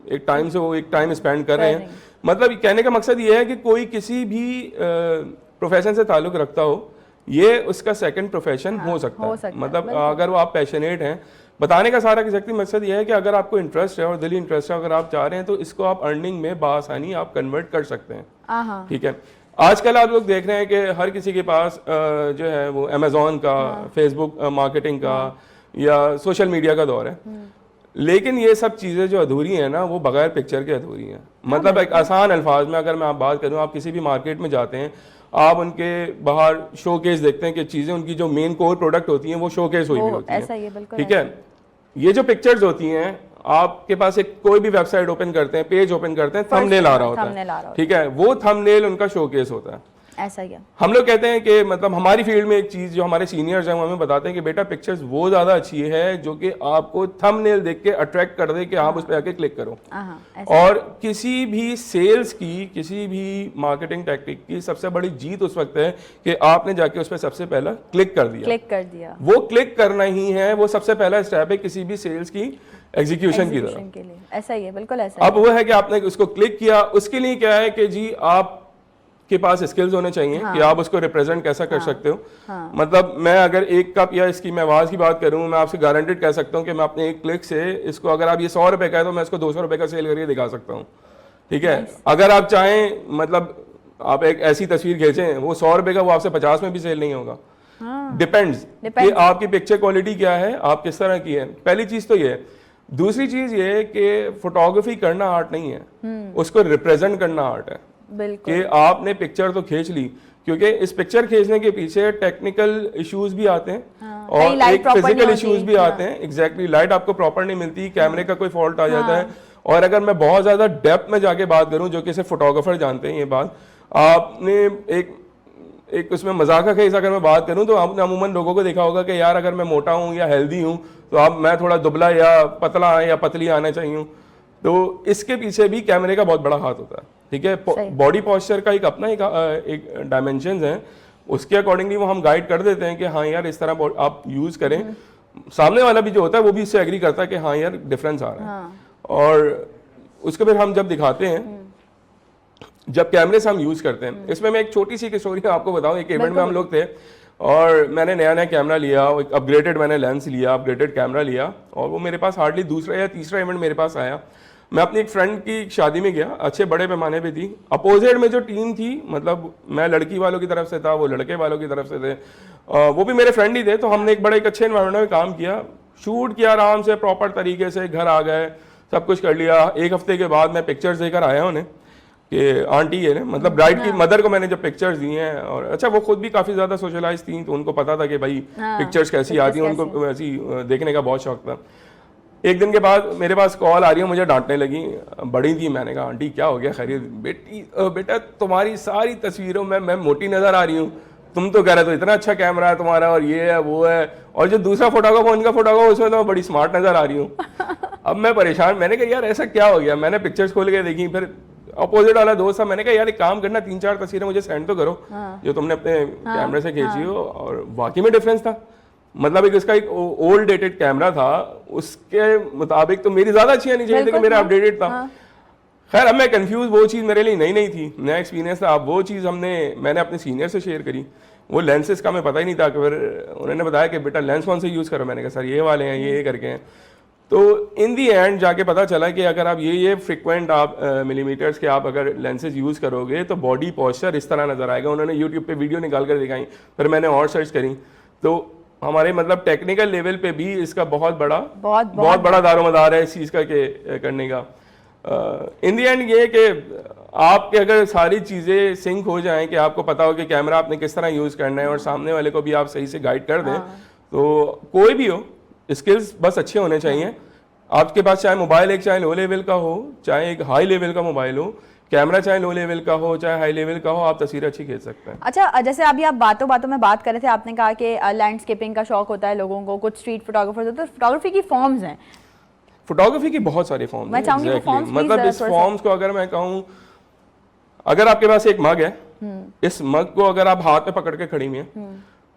एक टाइम से वो एक टाइम स्पेंड कर रहे हैं। मतलब कहने का मकसद ये है कि कोई किसी भी प्रोफेशन से ताल्लुक़ रखता हो, ये उसका सेकंड प्रोफेशन हो सकता है। मतलब अगर वो आप पैशनेट हैं, बताने का सारा एग्जैक्टली मकसद ये है कि अगर आपको इंटरेस्ट है और दिली इंटरेस्ट है, अगर आप चाह रहे हैं तो इसको आप अर्निंग में बासानी आप कन्वर्ट कर सकते हैं। ठीक है, आजकल आप लोग देख रहे हैं कि हर किसी के पास जो है वो अमेजोन का, फेसबुक मार्केटिंग का या सोशल मीडिया का दौर है, लेकिन ये सब चीज़ें जो अधूरी हैं ना, वो बगैर पिक्चर के अधूरी हैं। मतलब एक आसान अल्फाज में अगर मैं आप बात करूँ, आप किसी भी मार्केट में जाते हैं, आप उनके बाहर शोकेस देखते हैं कि चीज़ें उनकी जो मेन कोर प्रोडक्ट होती हैं वो शोकेस हुई होती हैं। ठीक है, ये जो पिक्चर्स होती हैं, आपके पास एक कोई भी वेबसाइट ओपन करते हैं, पेज ओपन करते हैं, थंबनेल आ रहा होता है। ठीक है, वो थंबनेल उनका शोकेस होता है। ऐसा ही है। हम लोग कहते हैं कि मतलब हमारी फील्ड में एक चीज जो हमारे सीनियर्स हैं वो हमें बताते हैं कि बेटा पिक्चर्स वो ज्यादा अच्छी है जो कि आपको थंबनेल देख के अट्रैक्ट कर दे कि आप उस पर आके क्लिक करो। और किसी भी सेल्स की, किसी भी मार्केटिंग टैक्टिक की सबसे बड़ी जीत उस वक्त है कि आपने जाके उस पर सबसे पहला क्लिक कर दिया। वो क्लिक करना ही है, वो सबसे पहला स्टेप है किसी भी सेल्स की एग्जीक्यूशन की तरफ। ऐसा ही है, बिल्कुल ऐसा। अब वो है कि आपने उसको क्लिक किया, उसके लिए क्या है कि जी आप के पास स्किल्स होने चाहिए कि आप उसको रिप्रेजेंट कैसा कर सकते हो। मतलब मैं अगर एक कप या इसकी मैं आवाज की बात करूं, मैं आपसे गारंटेड कह सकता हूं कि मैं अपने एक क्लिक से इसको, अगर आप ये 100 रुपए का है तो मैं इसको 200 रुपए का सेल करके दिखा सकता हूं। ठीक है, अगर आप चाहें मतलब आप एक ऐसी तस्वीर खींचें, वो 100 रुपए का वो आपसे 50 में भी सेल नहीं होगा। डिपेंड्स कि आपकी पिक्चर क्वालिटी क्या है, आप किस तरह की है। पहली चीज तो ये है। दूसरी चीज ये है कि फोटोग्राफी करना आर्ट नहीं है, उसको रिप्रेजेंट करना आर्ट है। कि आपने पिक्चर तो खींच ली, क्योंकि इस पिक्चर खींचने के पीछे टेक्निकल इश्यूज भी आते हैं और एक फिजिकल इश्यूज भी आते हैं। एग्जैक्टली, लाइट आपको प्रॉपर नहीं मिलती, कैमरे का कोई फॉल्ट आ जाता है। और अगर मैं बहुत ज्यादा डेप्थ में जाके बात करूं, जो कि सिर्फ फोटोग्राफर जानते हैं ये बात, आपने एक उसमें मजाक का केस अगर मैं बात करूं तो आपने अमूमन लोगों को देखा होगा कि यार अगर मैं मोटा हूं या हेल्दी हूं तो आप मैं थोड़ा दुबला या पतला या पतली आना चाहिए। तो इसके पीछे भी कैमरे का बहुत बड़ा हाथ होता है। ठीक है, बॉडी पोस्चर का एक अपना एक डायमेंशंस है, उसके अकॉर्डिंगली वो हम गाइड कर देते हैं कि हाँ यार इस तरह आप यूज करें। सामने वाला भी जो होता है वो भी इससे एग्री करता है कि हाँ यार डिफरेंस आ रहा है। और उसके फिर हम जब दिखाते हैं, जब कैमरे से हम यूज करते हैं, इसमें मैं एक छोटी सी स्टोरी आपको बताऊं। एक इवेंट में हम लोग थे और मैंने नया कैमरा लिया, एक अपग्रेडेड मैंने लेंस लिया, अपग्रेडेड कैमरा लिया, और वो मेरे पास हार्डली दूसरा या तीसरा इवेंट मेरे पास आया। मैं अपनी एक फ्रेंड की शादी में गया, अच्छे बड़े पैमाने पे थी। अपोजिट में जो टीम थी, मतलब मैं लड़की वालों की तरफ से था, वो लड़के वालों की तरफ से थे, वो भी मेरे फ्रेंड ही थे। तो हमने एक बड़े एक अच्छे एनवायरनमेंट में काम किया, शूट किया आराम से, प्रॉपर तरीके से, घर आ गए, सब कुछ कर लिया। एक हफ्ते के बाद मैं पिक्चर्स देकर आया उन्हें कि आंटी ये ने, मतलब ब्राइड की मदर को मैंने जब पिक्चर्स दी हैं, और अच्छा वो खुद भी काफ़ी ज़्यादा सोशलाइज थी, तो उनको पता था कि भाई पिक्चर्स कैसी आती हैं, उनको वैसी देखने का बहुत शौक था। एक दिन के बाद मेरे पास कॉल आ रही है, मुझे डांटने लगी, बड़ी थी। मैंने कहा आंटी क्या हो गया, खैरियत? बेटा तुम्हारी सारी तस्वीरों में मैं मोटी नज़र आ रही हूँ, तुम तो कह रहे तो इतना अच्छा कैमरा है तुम्हारा और ये है वो है, और जो दूसरा फोटोग्राफ उनका फोटोग्राफ उसमें तो मैं बड़ी स्मार्ट नज़र आ रही हूँ। अब मैं परेशान, मैंने कहा यार ऐसा क्या हो गया। मैंने पिक्चर्स खोल के देखी, फिर अपोजिट वाला दोस्त था, मैंने कहा यार एक काम करना, 3-4 तस्वीरें मुझे सेंड तो करो जो तुमने अपने कैमरे से खींची हो। और वाकई में डिफरेंस था। मतलब एक इसका एक ओल्ड डेटेड कैमरा था, उसके मुताबिक तो मेरी ज्यादा अच्छी आनी चाहिए थी कि मेरा अपडेटेड था। खैर अब मैं कंफ्यूज, वो चीज़ मेरे लिए नई थी, नया एक्सपीरियंस था। अब वो चीज़ मैंने अपने सीनियर से शेयर करी। वो लेंसेज का मैं पता ही नहीं था, फिर उन्होंने बताया कि बेटा लेंस कौन से यूज़ करो। मैंने कहा सर ये वाले हैं, ये करके हैं। तो इन दी एंड जाके पता चला कि अगर आप ये फ्रिक्वेंट आप मिलीमीटर्स के आप अगर लेंसेज यूज़ करोगे तो बॉडी पोस्चर इस तरह नज़र आएगा। उन्होंने यूट्यूब पे वीडियो निकाल कर दिखाई, फिर मैंने और सर्च करी, तो हमारे मतलब टेक्निकल लेवल पे भी इसका बहुत बड़ा दारोमदार है इस चीज़ का के करने का। इन दी एंड ये कि आपके अगर सारी चीज़ें सिंक हो जाएं, कि आपको पता हो कि कैमरा आपने किस तरह यूज़ करना है और सामने वाले को भी आप सही से गाइड कर दें, तो कोई भी हो, स्किल्स बस अच्छे होने चाहिए आपके पास। चाहे मोबाइल एक चाहे लो लेवल का हो, चाहे एक हाई लेवल का मोबाइल हो, कैमरा चाहे लो लेवल का हो चाहे हाई लेवल का हो, आप तस्वीर अच्छी खींच सकते हैं। अच्छा, जैसे अभी आप बातों बातों में बात कर रहे थे, आपने कहा कि लैंडस्केपिंग का शौक होता है लोगों को, कुछ स्ट्रीट फोटोग्राफर्स होते हैं, तो फोटोग्राफी की फॉर्म्स हैं। फोटोग्राफी की बहुत सारी फॉर्म मैं चाहूंगी वो forms मतलब please, इस फॉर्म्स को अगर मैं कहूँ, अगर आपके पास एक मग है, इस मग को अगर आप हाथ में पकड़ के खड़ी हुई हैं,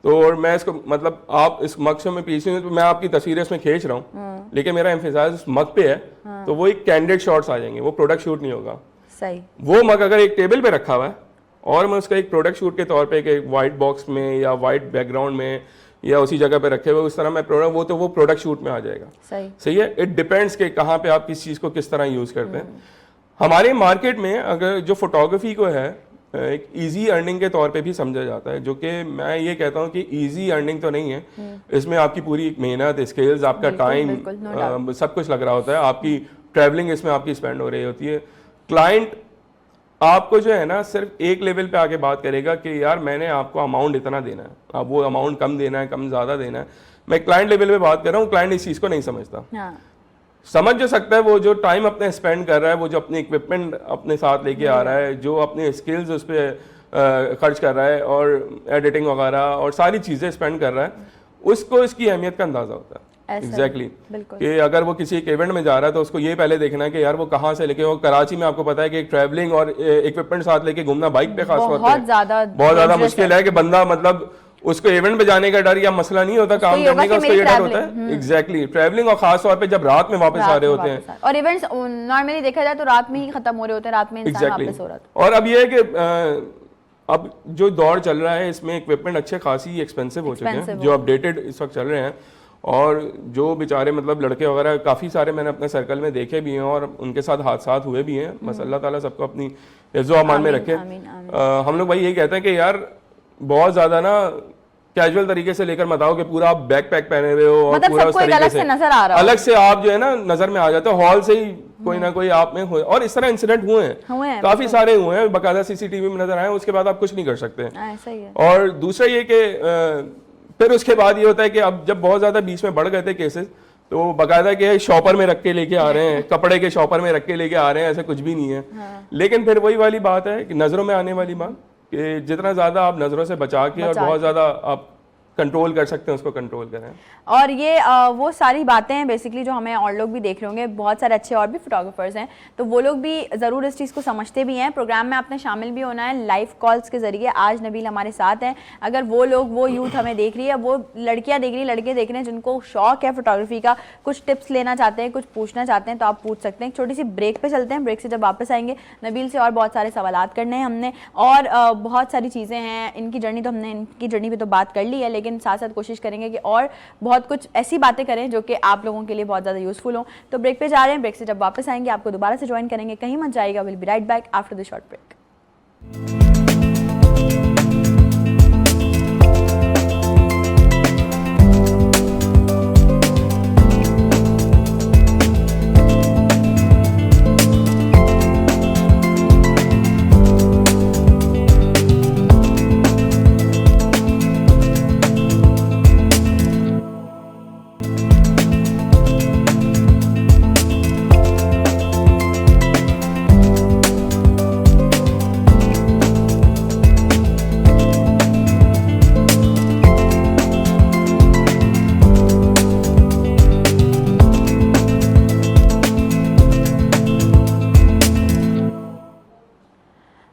तो और मैं इसको मतलब आप इस मग से मैं पीछे हूं, तो मैं आपकी तस्वीरें इसमें खींच रहा हूँ, लेकिन मेरा एम्फेसाइज उस मग पे है, तो वो एक कैंडिड शॉट्स आ जाएंगे, वो प्रोडक्ट शूट नहीं होगा। सही। वो मग अगर एक टेबल पे रखा हुआ है और मैं उसका एक प्रोडक्ट शूट के तौर पे एक वाइट बॉक्स में या वाइट बैकग्राउंड में या उसी जगह पे रखे हुए उस तरह मैं प्रोडक्ट, वो प्रोडक्ट शूट में आ जाएगा। सही है। इट डिपेंड्स कि कहाँ पे आप किस चीज़ को किस तरह यूज़ करते हैं। हमारे मार्केट में अगर जो फोटोग्राफी को है एक इजी अर्निंग के तौर पे भी समझा जाता है, जो कि मैं ये कहता हूँ कि इजी अर्निंग तो नहीं है, इसमें आपकी पूरी मेहनत, स्किल्स, आपका टाइम, सब कुछ लग रहा होता है, आपकी ट्रैवलिंग इसमें आपकी स्पेंड हो रही होती है। क्लाइंट आपको जो है ना सिर्फ एक लेवल पे आके बात करेगा कि यार मैंने आपको अमाउंट इतना देना है, अब वो अमाउंट कम देना है, कम ज़्यादा देना है, मैं क्लाइंट लेवल पे बात कर रहा हूँ। क्लाइंट इस चीज़ को नहीं समझता। समझ जो सकता है वो जो टाइम अपने स्पेंड कर रहा है, वो जो अपनी इक्विपमेंट अपने साथ लेके आ रहा है, जो अपने स्किल्स उस पर खर्च कर रहा है और एडिटिंग वगैरह और सारी चीज़ें स्पेंड कर रहा है, उसको इसकी अहमियत का अंदाज़ा होता है। एग्जैक्टली कि अगर वो किसी एक इवेंट में जा रहा है तो उसको ये पहले देखना है कि यार वो कहाँ से लेके, वो कराची में आपको पता है कि ट्रैवलिंग और इक्विपमेंट साथ लेके घूमना बाइक पे खासतौर पे बहुत ज़्यादा मुश्किल है कि बंदा मतलब उसको इवेंट में जाने का डर या मसला नहीं होता, काम करने का उसको ये डर होता है। एग्जैक्टली ट्रैवलिंग और खास तौर पे जब रात में वापस आ रहे होते हैं, और इवेंट्स नॉर्मली देखा जाए तो रात में ही खत्म हो रहे होते हैं, रात में इंसान वापस हो रहा है। और अब ये है कि अब जो दौर चल रहा है इसमें इक्विपमेंट अच्छे खासी एक्सपेंसिव हो चुके हैं, जो अपडेटेड इस वक्त चल रहे हैं, और जो बेचारे मतलब लड़के वगैरह काफ़ी सारे मैंने अपने सर्कल में देखे भी हैं और उनके साथ हादसात हुए भी हैं। बस अल्लाह ताला सबको अपनी इज़्ज़ो अमान में रखे। हम लोग भाई यही कहते हैं कि यार बहुत ज़्यादा ना कैजुअल तरीके से लेकर मत आओ कि पूरा आप बैक पैक पहने हुए हो और पूरा उस तरीके से नजर आ रहा हो, अलग से आप जो है ना नजर में आ जाते हो, हॉल से ही कोई ना कोई आप में हो, और इस तरह इंसिडेंट हुए हैं काफी सारे हुए हैं, बाकायदा सीसीटीवी में नजर आए, उसके बाद आप कुछ नहीं कर सकते। और दूसरा ये कि फिर उसके बाद ये होता है कि अब जब बहुत ज्यादा बीच में बढ़ गए थे केसेस, तो बाकायदा के शॉपर में रख के लेके आ रहे हैं, कपड़े के शॉपर में रख के लेके आ रहे हैं, ऐसे कुछ भी नहीं है। लेकिन फिर वही वाली बात है कि नजरों में आने वाली बात कि जितना ज्यादा आप नजरों से बचा के और बहुत ज्यादा आप कंट्रोल कर सकते हैं उसको कंट्रोल करें। और ये वो सारी बातें हैं बेसिकली जो हमें और लोग भी देख रहे होंगे, बहुत सारे अच्छे और भी फोटोग्राफर्स हैं, तो वो लोग भी ज़रूर इस चीज़ को समझते भी हैं। प्रोग्राम में आपने शामिल भी होना है लाइव कॉल्स के ज़रिए। आज नबील हमारे साथ हैं। अगर वो लोग, वो यूथ हमें देख रही है, वो लड़कियाँ देख रही है, लड़के देख रहे हैं जिनको शौक है फोटोग्राफी का, कुछ टिप्स लेना चाहते हैं, कुछ पूछना चाहते हैं, तो आप पूछ सकते हैं। एक छोटी सी ब्रेक पर चलते हैं, ब्रेक से जब वापस आएंगे नबील से और बहुत सारे सवाल करने हैं हमने, और बहुत सारी चीज़ें हैं। इनकी जर्नी तो हमने इनकी जर्नी पर तो बात कर ली है, लेकिन साथ साथ कोशिश करेंगे कि और बहुत कुछ ऐसी बातें करें जो कि आप लोगों के लिए बहुत ज़्यादा यूजफुल हो। तो ब्रेक पे जा रहे हैं, ब्रेक से जब वापस आएंगे आपको दोबारा से ज्वाइन करेंगे, कहीं मत जाइएगा। Will be right back after the short break.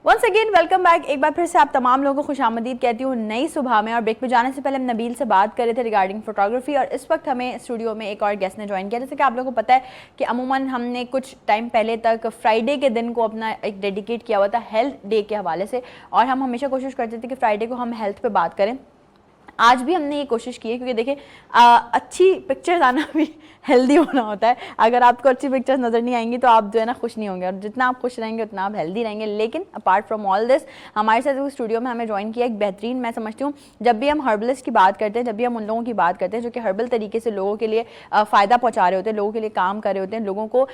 Once again welcome back. एक बार फिर से आप तमाम लोगों को खुशामदीद कहती हूँ नई सुबह में। और ब्रेक पे जाने से पहले हम नबील से बात कर रहे थे रिगार्डिंग फोटोग्राफी, और इस वक्त हमें स्टूडियो में एक और गेस्ट ने ज्वाइन किया। जैसे कि आप लोगों को पता है कि अमूमन हमने कुछ टाइम पहले तक फ्राइडे के दिन को अपना एक डेडिकेट किया हुआ था हेल्थ डे के हवाले से, और हम हमेशा कोशिश करते थे कि फ्राइडे को हम हेल्थ पर बात करें। आज भी हमने ये कोशिश की है, क्योंकि देखिए अच्छी पिक्चर्स आना भी हेल्दी होना होता है। अगर आपको अच्छी पिक्चर्स नज़र नहीं आएंगी तो आप जो है ना खुश नहीं होंगे, और जितना आप खुश रहेंगे उतना आप हेल्दी रहेंगे। लेकिन अपार्ट फ्रॉम ऑल दिस, हमारे साथ स्टूडियो में हमें ज्वाइन किया एक बेहतरीन, मैं समझती हूँ जब भी हम हर्बलिस्ट की बात करते हैं, जब भी हम उन लोगों की बात करते हैं जो कि हर्बल तरीके से लोगों के लिए फ़ायदा पहुँचा रहे होते हैं, लोगों के लिए काम कर रहे होते हैं, लोगों को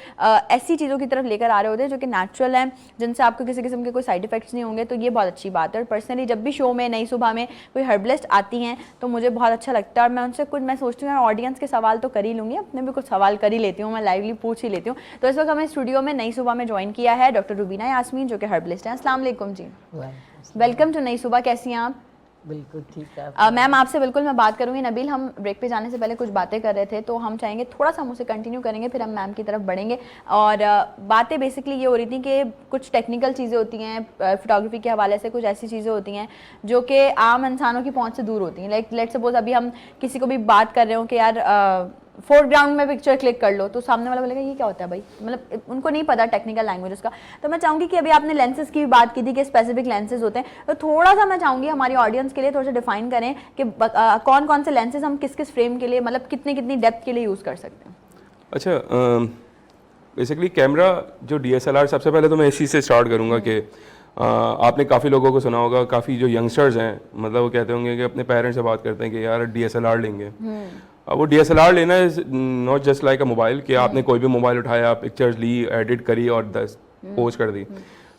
ऐसी चीज़ों की तरफ लेकर आ रहे होते हैं जो कि नेचुरल हैं, जिनसे आपको किसी किस्म के कोई साइड इफेक्ट्स नहीं होंगे, तो ये बहुत अच्छी बात है। और पर्सनली जब भी शो में नई सुबह में कोई हर्बलिस्ट आती हैं हैं तो मुझे बहुत अच्छा लगता है और मैं उनसे कुछ मैं सोचती हूँ ऑडियंस के सवाल तो कर ही लूँगी, अपने भी कुछ सवाल कर ही लेती हूँ, मैं लाइवली पूछ ही लेती हूँ। तो इस वक्त हमें स्टूडियो में नई सुबह में ज्वाइन किया है डॉक्टर रुबीना यास्मीन जो कि हर्बलिस्ट हैं। अस्सलाम वालेकुम जी, वेलकम टू नई सुबह, कैसी हैं आप? बिल्कुल ठीक है मैम आपसे बिल्कुल मैं बात करूंगी। नबील, हम ब्रेक पे जाने से पहले कुछ बातें कर रहे थे तो हम चाहेंगे थोड़ा सा हम उसे कंटिन्यू करेंगे, फिर हम मैम की तरफ बढ़ेंगे। और बातें बेसिकली ये हो रही थी कि कुछ टेक्निकल चीज़ें होती हैं फोटोग्राफी के हवाले से, कुछ ऐसी चीज़ें होती हैं जो कि आम इंसानों की पहुंच से दूर होती हैं। लाइक लेट्स सपोज अभी हम किसी को भी बात कर रहे हो कि यार फोरग्राउंड में पिक्चर क्लिक कर लो, तो सामने वाला बोलेगा ये क्या होता है भाई, मतलब उनको नहीं पता टेक्निकल लैंग्वेज उसका। तो मैं चाहूँगी कि अभी आपने लेंसेज की भी बात की थी कि स्पेसिफिक लेंसेज होते हैं, तो थोड़ा सा मैं चाहूँगी हमारी ऑडियंस के लिए थोड़ा सा डिफाइन करें कि कौन कौन से लेंसेज हम किस किस फ्रेम के लिए, मतलब कितनी कितनी डेप्थ के लिए यूज़ कर सकते हैं। अच्छा, बेसिकली कैमरा जो DSLR, सबसे पहले तो मैं इसी से स्टार्ट करूँगा कि आपने काफ़ी लोगों को सुना होगा, काफ़ी जो यंगस्टर्स हैं मतलब वो कहते होंगे कि अपने पेरेंट्स से बात करते हैं कि यार DSLR लेंगे। अब वो DSLR लेना is not just like a mobile कि आपने कोई भी मोबाइल उठाया, पिक्चर्स ली, एडिट करी और 10 पोस्ट कर दी।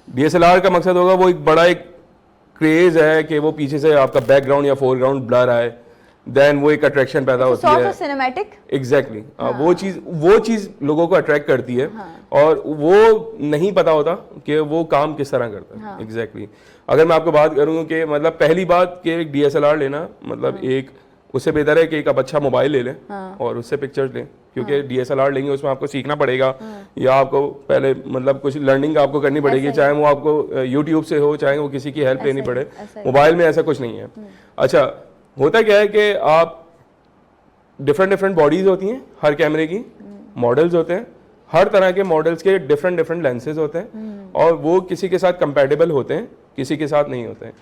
DSLR का मकसद होगा वो एक बड़ा एक क्रेज है कि वो पीछे से आपका बैकग्राउंड या फोरग्राउंड ब्लर आए, देन वो एक अट्रैक्शन पैदा होती है। सिनेमैटिक एग्जैक्टली वो चीज़ लोगों को अट्रैक्ट करती है और वो नहीं पता होता कि वो काम किस तरह करता है। एग्जैक्टली अगर मैं आपको बात करूँ कि मतलब पहली बात कि एक DSLR लेना मतलब एक उससे बेहतर है कि एक आप अच्छा मोबाइल ले लें और उससे पिक्चर्स लें, क्योंकि DSLR लेंगे उसमें आपको सीखना पड़ेगा या आपको पहले मतलब कुछ लर्निंग आपको करनी पड़ेगी, चाहे वो आपको यूट्यूब से हो, चाहे वो किसी की हेल्प लेनी पड़े। मोबाइल में ऐसा कुछ नहीं है। अच्छा, होता क्या है कि आप डिफरेंट बॉडीज होती हैं हर कैमरे की, मॉडल्स होते हैं, हर तरह के मॉडल्स के डिफरेंट लेंसेज होते हैं और वो किसी के साथ कंपैटिबल होते हैं, किसी के साथ नहीं होते हैं।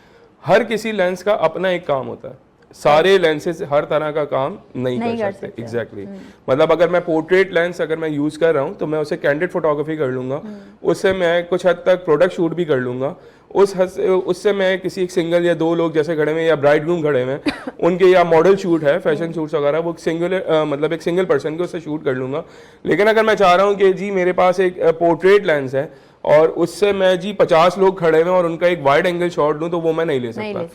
हर किसी लेंस का अपना एक काम होता है, सारे लेंसेज हर तरह का काम नहीं कर सकते। एग्जैक्टली मतलब अगर मैं पोर्ट्रेट लेंस अगर मैं यूज कर रहा हूँ तो मैं उसे कैंडिड फोटोग्राफी कर लूंगा, उससे मैं कुछ हद तक प्रोडक्ट शूट भी कर लूंगा, उससे मैं किसी एक सिंगल या दो लोग जैसे खड़े हुए या ब्राइड ग्रूम खड़े हुए उनके या मॉडल शूट है, फैशन शूट्स वगैरह, वो मतलब एक सिंगल पर्सन को उससे शूट कर लूंगा। लेकिन अगर मैं चाह रहा हूँ कि जी मेरे पास एक पोर्ट्रेट लेंस है और उससे मैं जी 50 लोग खड़े हुए और उनका एक वाइड एंगल शॉट लूँ, तो वो मैं नहीं ले सकता।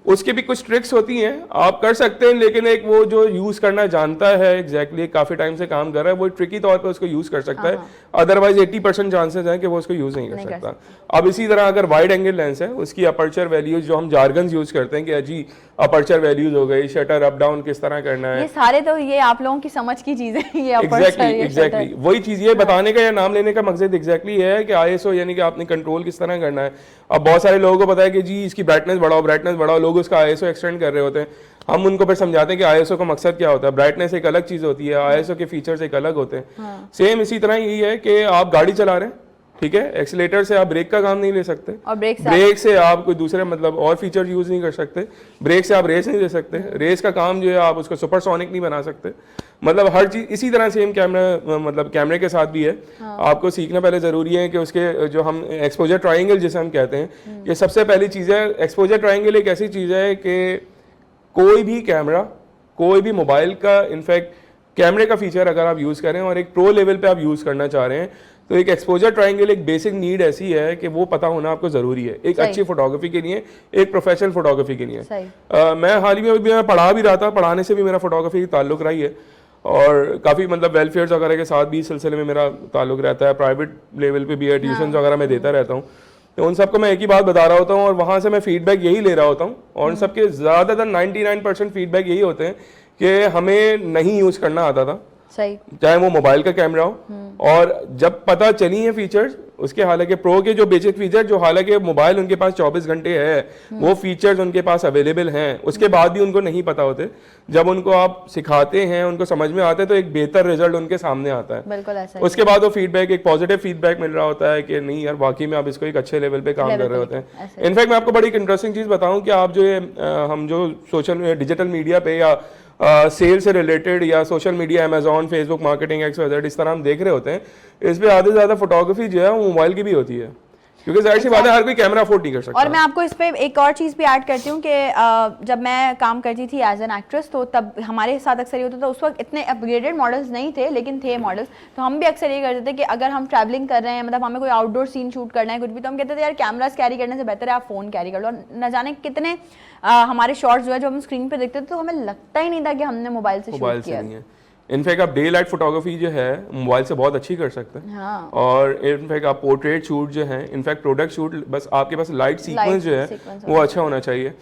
उसकी भी कुछ ट्रिक्स होती हैं, आप कर सकते हैं, लेकिन एक वो जो यूज करना जानता है एग्जैक्टली काफी टाइम से काम कर रहा है वो ट्रिकी तौर पे उसको यूज कर सकता है, अदरवाइज 80% चांसेस हैं कि वो उसको यूज नहीं कर सकता। अब इसी तरह अगर वाइड एंगल लेंस है, उसकी अपर्चर वैल्यूज जो हम जार्गन्स यूज करते हैं कि जी अपर्चर वैल्यूज हो गई, शटर अप डाउन किस तरह करना है, ये सारे तो ये आप लोगों की समझ की चीजें ये एग्जैक्टली वही चीज ये बताने का या नाम लेने का मकसद एग्जैक्टली है कि ISO यानी कि आपने कंट्रोल किस तरह करना है। अब बहुत सारे लोगों को पता है कि जी इसकी ब्राइटनेस बढ़ाओ, लोग उसका ISO एक्सटेंड कर रहे होते हैं। हम उनको फिर समझाते हैं कि ISO का मकसद क्या होता है, ब्राइटनेस एक अलग चीज होती है, ISO के फीचर्स एक अलग होते हैं। सेम इसी तरह यही है कि आप गाड़ी चला रहे हैं, ठीक है, एक्सीलेटर से आप ब्रेक का काम नहीं ले सकते और ब्रेक से आप कोई दूसरे मतलब और फीचर यूज नहीं कर सकते, ब्रेक से आप रेस नहीं ले सकते, रेस का काम जो है आप उसको सुपरसोनिक नहीं बना सकते। मतलब हर चीज इसी तरह सेम कैमरा मतलब कैमरे के साथ भी है। आपको सीखना पहले जरूरी है कि उसके जो हम एक्सपोजर ट्रायंगल जिसे हम कहते हैं, ये सबसे पहली चीज है। एक्सपोजर ट्रायंगल एक ऐसी चीज है कि कोई भी कैमरा, कोई भी मोबाइल का, इनफैक्ट कैमरे का फीचर अगर आप यूज करें और एक प्रो लेवल पे आप यूज करना चाह रहे हैं, तो एक एक्सपोजर ट्रायंगल एक बेसिक नीड ऐसी है कि वो पता होना आपको जरूरी है एक अच्छी फोटोग्राफी के लिए, एक प्रोफेशनल फोटोग्राफी के लिए। मैं हाल ही में मैं पढ़ा भी रहा था, पढ़ाने से भी मेरा फोटोग्राफी का ताल्लुक रही है और काफ़ी मतलब वेलफेयर वगैरह के साथ भी इस सिलसिले में मेरा ताल्लुक रहता है, प्राइवेट लेवल पे भी है, ट्यूशन वगैरह मैं देता रहता हूँ। तो उन सबको मैं एक ही बात बता रहा होता हूँ और वहाँ से मैं फीडबैक यही ले रहा होता हूँ और उन सबके ज़्यादातर 99% फीडबैक यही होते हैं कि हमें नहीं यूज़ करना आता था, चाहे वो मोबाइल का कैमरा हो। और जब पता चली है फीचर्स उसके, हालांकि प्रो के जो बेसिक फीचर जो हालांकि मोबाइल उनके पास 24 घंटे है, वो फीचर्स उनके पास अवेलेबल हैं, उसके बाद भी उनको नहीं पता होते। जब उनको आप सिखाते हैं, उनको समझ में आते हैं, तो एक बेहतर रिजल्ट उनके सामने आता है। बिल्कुल ऐसा। उसके बाद वो फीडबैक एक पॉजिटिव फीडबैक मिल रहा होता है कि नहीं यार वाकई में आप इसको एक अच्छे लेवल पे काम कर रहे होते हैं। इनफैक्ट मैं आपको बड़ी एक इंटरेस्टिंग चीज बताऊं कि आप जो ये हम जो सोशल डिजिटल मीडिया पे या सेल से रिलेटेड या social media, Amazon, Facebook marketing, XYZ इस तरह हम देख रहे होते हैं, इस पे आधे से ज़्यादा फोटोग्राफी जो है वो मोबाइल की भी होती है। क्योंकि जाहिर सी बात है हर कोई कैमरा अफोर्ड नहीं कर सकता। और मैं आपको इस पे एक और चीज़ भी ऐड करती हूँ कि जब मैं काम करती थी एज एन एक्ट्रेस, तो तब हमारे साथ अक्सर ये होता था, उस वक्त इतने अपग्रेडेड मॉडल्स नहीं थे लेकिन थे मॉडल्स, तो हम भी अक्सर ये करते थे कि अगर हम ट्रैवलिंग कर रहे हैं, मतलब हमें कोई आउटडोर सीन शूट करना है कुछ भी, तो हम कहते थे यार कैमरास कैरी करने से बेहतर है आप फ़ोन कैरी कर लो। और न जाने कितने हमारे शॉट्स जो है जो हम स्क्रीन पर देखते थे तो हमें लगता ही नहीं था कि हमने मोबाइल से शूट किया है। इनफैक्ट आप डे लाइट फोटोग्राफी जो है मोबाइल से बहुत अच्छी कर सकते हैं। हाँ। और इनफैक्ट आप पोर्ट्रेट शूट जो है, इनफैक्ट प्रोडक्ट शूट, बस आपके पास लाइट सीक्वेंस जो है वो अच्छा होना चाहिए।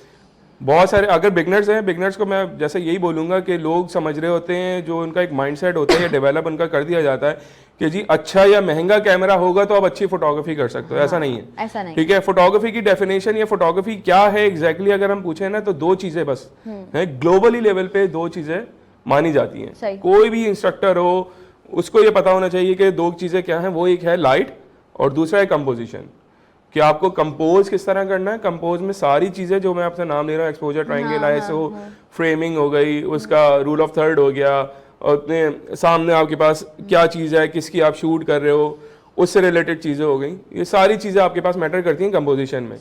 बहुत सारे अगर बिगनर्स हैं, बिगनर्स को मैं जैसे यही बोलूँगा कि लोग समझ रहे होते हैं, जो उनका एक माइंडसेट होता है या डेवलप उनका कर दिया जाता है कि जी अच्छा या महंगा कैमरा होगा तो आप अच्छी फोटोग्राफी कर सकते हो। ऐसा नहीं है, ऐसा नहीं। ठीक है। फोटोग्राफी की डेफिनेशन या फोटोग्राफी क्या है एग्जैक्टली अगर हम पूछे ना, तो दो चीज़ें बस है, ग्लोबली लेवल पे दो चीज़ें मानी जाती हैं। कोई भी इंस्ट्रक्टर हो उसको ये पता होना चाहिए कि दो चीज़ें क्या हैं, वो एक है लाइट और दूसरा है कंपोजिशन, कि आपको कंपोज किस तरह करना है। कंपोज में सारी चीज़ें जो मैं आपसे नाम ले रहा हूँ, एक्सपोजर, ट्रायंगल, आईएसओ, फ्रेमिंग हो गई, उसका रूल ऑफ थर्ड हो गया, और अपने सामने आपके पास क्या चीज़ है, किसकी आप शूट कर रहे हो, उससे रिलेटेड चीज़ें हो गई। ये सारी चीज़ें आपके पास मैटर करती हैं कंपोजिशन में।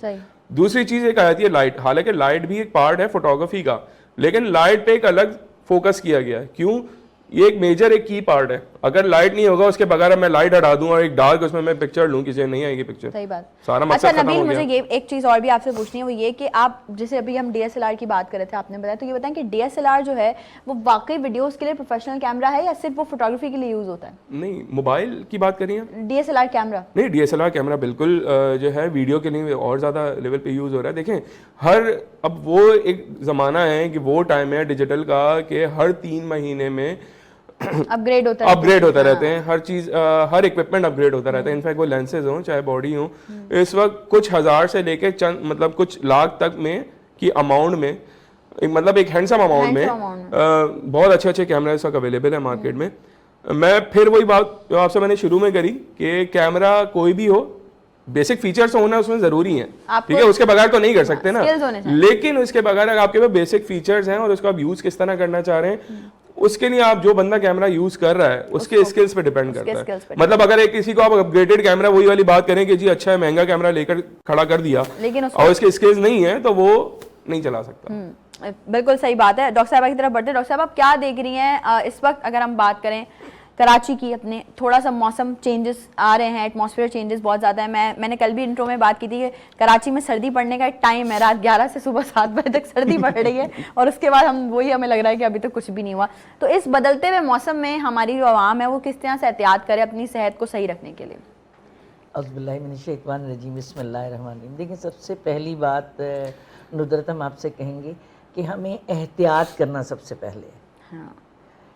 दूसरी चीज़ एक आती है लाइट। हालांकि लाइट भी एक पार्ट है फोटोग्राफी का, लेकिन लाइट पे एक अलग फोकस किया गया है। क्यों? ये एक मेजर एक की पार्ट है। अगर लाइट नहीं होगा, उसके बगैर मैं लाइट हटा दूं और एक डार्क उसमें मैं पिक्चर लूं, किसी नहीं आएगी पिक्चर। सही बात। सारा मकसद अच्छा खत्म नबील, हो गया। मुझे ये एक चीज़ और भी आपसे पूछनी है, वो ये कि आप जैसे अभी हम DSLR की बात कर रहे थे, आपने बताया, तो ये बताएं कि DSLR जो है वो वाकई वीडियोस के लिए प्रोफेशनल कैमरा है या सिर्फ वो फोटोग्राफी के लिए यूज होता है? नहीं, मोबाइल की बात करिए। DSLR कैमरा नहीं, DSLR कैमरा बिल्कुल जो है वीडियो के लिए और ज़्यादा लेवल पे यूज़ हो रहा है। देखें, अब वो एक ज़माना है कि वो टाइम है डिजिटल का कि हर 3 महीने में अपग्रेड होता रहते हैं। हर चीज़, हर इक्विपमेंट अपग्रेड होता रहता है। इनफैक्ट वो लेंसेज हों चाहे बॉडी हो, इस वक्त कुछ हज़ार से लेके चंद मतलब कुछ लाख तक में की अमाउंट में, मतलब एक हैंडसम अमाउंट में बहुत अच्छे अच्छे कैमरा इस वक्त अवेलेबल है मार्केट में। मैं फिर वही बात जो आपसे मैंने शुरू में करी कि कैमरा कोई भी हो, बेसिक फीचर्स होना उसमें जरूरी है, ठीक है, उसके बगैर तो नहीं कर सकते ना। लेकिन उसके बगैर अगर आपके पास बेसिक फीचर्स हैं और उसको आप यूज किस तरह करना चाह रहे हैं, उसके लिए आप जो बंदा कैमरा यूज कर रहा है उसके स्किल्स पे डिपेंड करता है। मतलब अगर एक किसी को आप अपग्रेडेड कैमरा, वही वाली बात करें कि जी अच्छा है महंगा कैमरा लेकर खड़ा कर दिया, लेकिन और उसके स्किल्स नहीं है, तो वो नहीं चला सकता। बिल्कुल सही बात है। डॉक्टर साहबा की तरफ बढ़ते। डॉक्टर साहब, आप क्या देख रही हैं इस वक्त, अगर हम बात करें कराची की, अपने थोड़ा सा मौसम चेंजेस आ रहे हैं, एटमॉस्फेयर चेंजेस बहुत ज़्यादा है। मैंने कल भी इंट्रो में बात की थी कि कराची में सर्दी पड़ने का एक टाइम है, रात 11 से सुबह 7 बजे तक सर्दी पड़ रही है और उसके बाद हमें लग रहा है कि अभी तक कुछ भी नहीं हुआ। तो इस बदलते हुए मौसम में हमारी जो आवाम है वो किस तरह से एहतियात करे अपनी सेहत को सही रखने के लिए? बिस्मिल्लाहिर्रहमानिर्रहीम। देखिए, सबसे पहली बात नुदरत हम आपसे कहेंगे कि हमें एहतियात करना सबसे पहले। हाँ।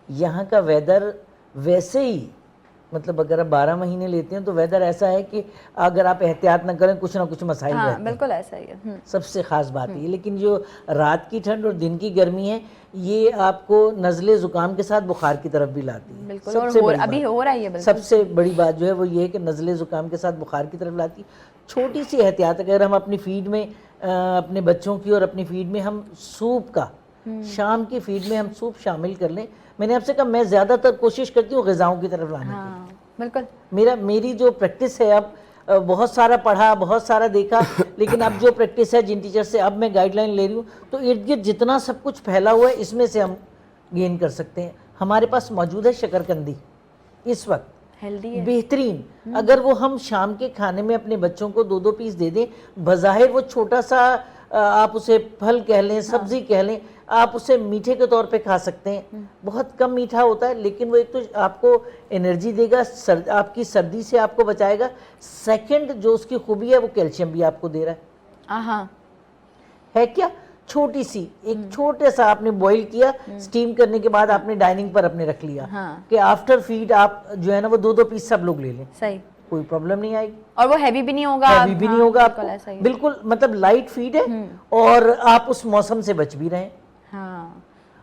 यहाँ का वेदर वैसे ही, मतलब अगर आप 12 महीने लेते हैं तो वेदर ऐसा है कि अगर आप एहतियात ना करें कुछ ना कुछ मसाइल रहते हैं। बिल्कुल ऐसा ही है। सबसे ख़ास बात है। लेकिन जो रात की ठंड और दिन की गर्मी है, ये आपको नज़ले ज़ुकाम के साथ बुखार की तरफ भी लाती है। बिल्कुल, और अभी हो रहा है। सबसे बड़ी बात जो है वो ये है कि नज़ले ज़ुकाम के साथ बुखार की तरफ लाती है। छोटी सी एहतियात अगर हम अपनी फीड में, अपने बच्चों की और अपनी फीड में हम सूप का, शाम की फीड में हम सूप शामिल कर लें। मैंने आपसे कहा, मैं ज़्यादातर कोशिश करती हूँ ग़िज़ाओं की तरफ लाने की। बिल्कुल। मेरी जो प्रैक्टिस है, अब बहुत सारा पढ़ा, बहुत सारा देखा, लेकिन अब जो प्रैक्टिस है, जिन टीचर से अब मैं गाइडलाइन ले रही हूँ, तो इर्द गिर्द जितना सब कुछ फैला हुआ है इसमें से हम गेन कर सकते हैं। हमारे पास मौजूद है शकरकंदी, इस वक्त हेल्दी है, बेहतरीन। अगर वो हम शाम के खाने में अपने बच्चों को 2-2 पीस दे दें, बज़ाहिर वो छोटा सा आप उसे फल कह लें, सब्जी कह लें, आप उसे मीठे के तौर पे खा सकते हैं। बहुत कम मीठा होता है, लेकिन वो एक तो आपको एनर्जी देगा, आपकी सर्दी से आपको बचाएगा। सेकंड जो उसकी खूबी है वो कैल्शियम भी आपको दे रहा है क्या? छोटी सी एक छोटे सा आपने बॉईल किया, स्टीम करने के बाद आपने डाइनिंग पर अपने रख लिया कि आफ्टर फीड आप जो है ना वो 2-2 पीस सब लोग ले लें। सही, कोई प्रॉब्लम नहीं आएगी और वो हैवी भी नहीं होगा। आपको बिल्कुल, मतलब लाइट फीड है और आप उस मौसम से बच भी रहे।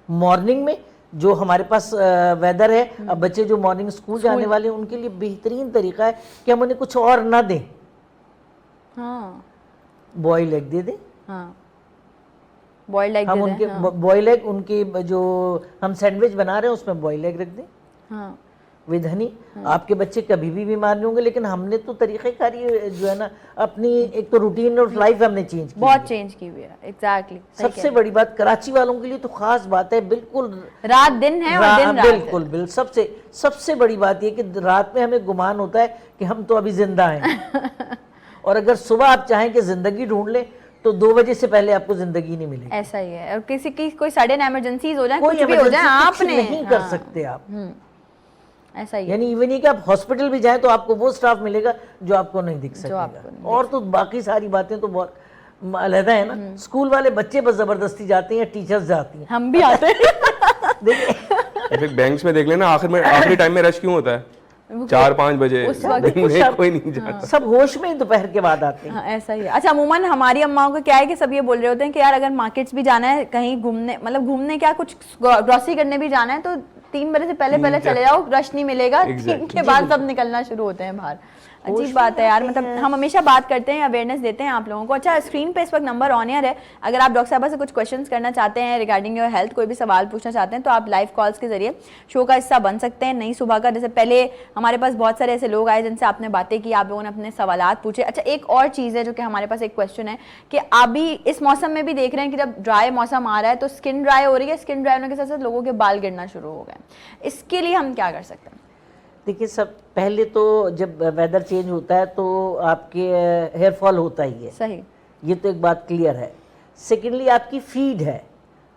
मॉर्निंग में जो हमारे पास वेदर है, अब बच्चे जो मॉर्निंग स्कूल जाने वाले हैं उनके लिए बेहतरीन तरीका है कि हम उन्हें कुछ और ना दें, बॉइल एग दे दें। बॉइल्ड एग हम उनके बॉइल एग, उनके जो हम सैंडविच बना रहे हैं उसमें बॉइल एग रख दें। विद हनी, आपके बच्चे कभी भी बीमार नहीं होंगे। लेकिन हमने तो तरीक़ेकारी जो है ना अपनी एक तो रूटीन और लाइफ हमने चेंज की, बहुत चेंज की हुई है। एग्जैक्टली सबसे बड़ी बात कराची वालों के लिए तो खास बात है, बिल्कुल रात दिन है और दिन रात बिल्कुल बिल्कुल सबसे बड़ी बात ये कि रात में हमें गुमान होता है कि हम तो अभी जिंदा हैं और अगर सुबह आप चाहें कि जिंदगी ढूंढ लें तो 2 बजे से पहले आपको जिंदगी नहीं मिलेगी। ऐसा ही है। और किसी की कोई सडन इमरजेंसीज हो जाए, कोई कुछ भी हो जाए, emergency कुछ आपने नहीं कर सकते आप। ऐसा ही है। यानी इवन ही कि आप हॉस्पिटल भी जाएं तो आपको वो स्टाफ मिलेगा जो आपको नहीं दिख आपको नहीं सकेगा। और तो बाकी सारी बातें तो बहुत अलग है ना। स्कूल वाले बच्चे बस जबरदस्ती जाते हैं या टीचर्स जाती हैं। हम भी आते हैं। देखिए बैंक्स में देख लेना आखिरी टाइम में रश क्यों होता है, 4-5 बजे दिन में कोई नहीं जाता। सब होश में ही दोपहर के बाद आते हैं। हाँ, ऐसा ही है। अच्छा, अमूमन हमारी अम्माओं को क्या है कि सब ये बोल रहे होते हैं कि यार अगर मार्केट्स भी जाना है, कहीं घूमने, मतलब घूमने क्या, कुछ ग्रोसरी करने भी जाना है तो 3 बजे से पहले चले जाओ, रश नहीं मिलेगा। 3 के बाद सब निकलना शुरू होते हैं बाहर। अजीब बात है यार, मतलब हम हमेशा बात करते हैं, अवेयरनेस देते हैं आप लोगों को। अच्छा, स्क्रीन पे इस वक्त नंबर ऑन एयर है, अगर आप डॉक्टर साहबा से कुछ क्वेश्चंस करना चाहते हैं रिगार्डिंग योर हेल्थ, कोई भी सवाल पूछना चाहते हैं तो आप लाइव कॉल्स के जरिए शो का हिस्सा बन सकते हैं। नई सुबह का, जैसे पहले हमारे पास बहुत सारे ऐसे लोग आए जिनसे आपने बातें की, आप लोगों ने अपने सवालात पूछे। अच्छा, एक और चीज़ है जो कि हमारे पास एक क्वेश्चन है कि अभी इस मौसम में भी देख रहे हैं कि जब ड्राई मौसम आ रहा है तो स्किन ड्राई हो रही है, स्किन ड्राई होने के साथ साथ लोगों के बाल गिरना शुरू हो गए। इसके लिए हम क्या कर सकते हैं? देखिए, सब पहले तो जब वेदर चेंज होता है तो आपके हेयर फॉल होता ही है, सही, ये तो एक बात क्लियर है। सेकेंडली आपकी फीड है।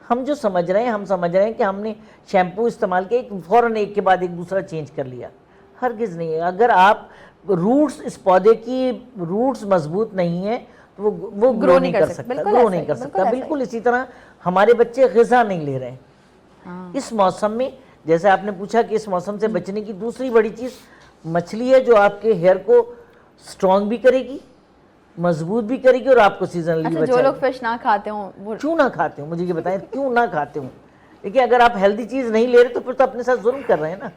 हम जो समझ रहे हैं कि हमने शैम्पू इस्तेमाल किया, फ़ौरन एक के बाद एक दूसरा चेंज कर लिया, हरगिज़ नहीं है। अगर आप रूट्स, इस पौधे की रूट्स मजबूत नहीं है तो वो ग्रो नहीं कर सकता, ग्रो नहीं कर सकता। बिल्कुल इसी तरह हमारे बच्चे ग़िज़ा नहीं ले रहे हैं इस मौसम में। जैसे आपने पूछा कि इस मौसम से बचने की दूसरी बड़ी चीज़ मछली है, जो आपके हेयर को स्ट्रॉन्ग भी करेगी, मजबूत भी करेगी और आपको सीजनली अच्छा, जो लोग फिश ना खाते हो वो क्यों ना खाते हो, मुझे ये बताएं क्यों ना खाते हो? देखिए, अगर आप हेल्दी चीज़ नहीं ले रहे तो फिर तो अपने साथ जुल्म कर रहे हैं ना।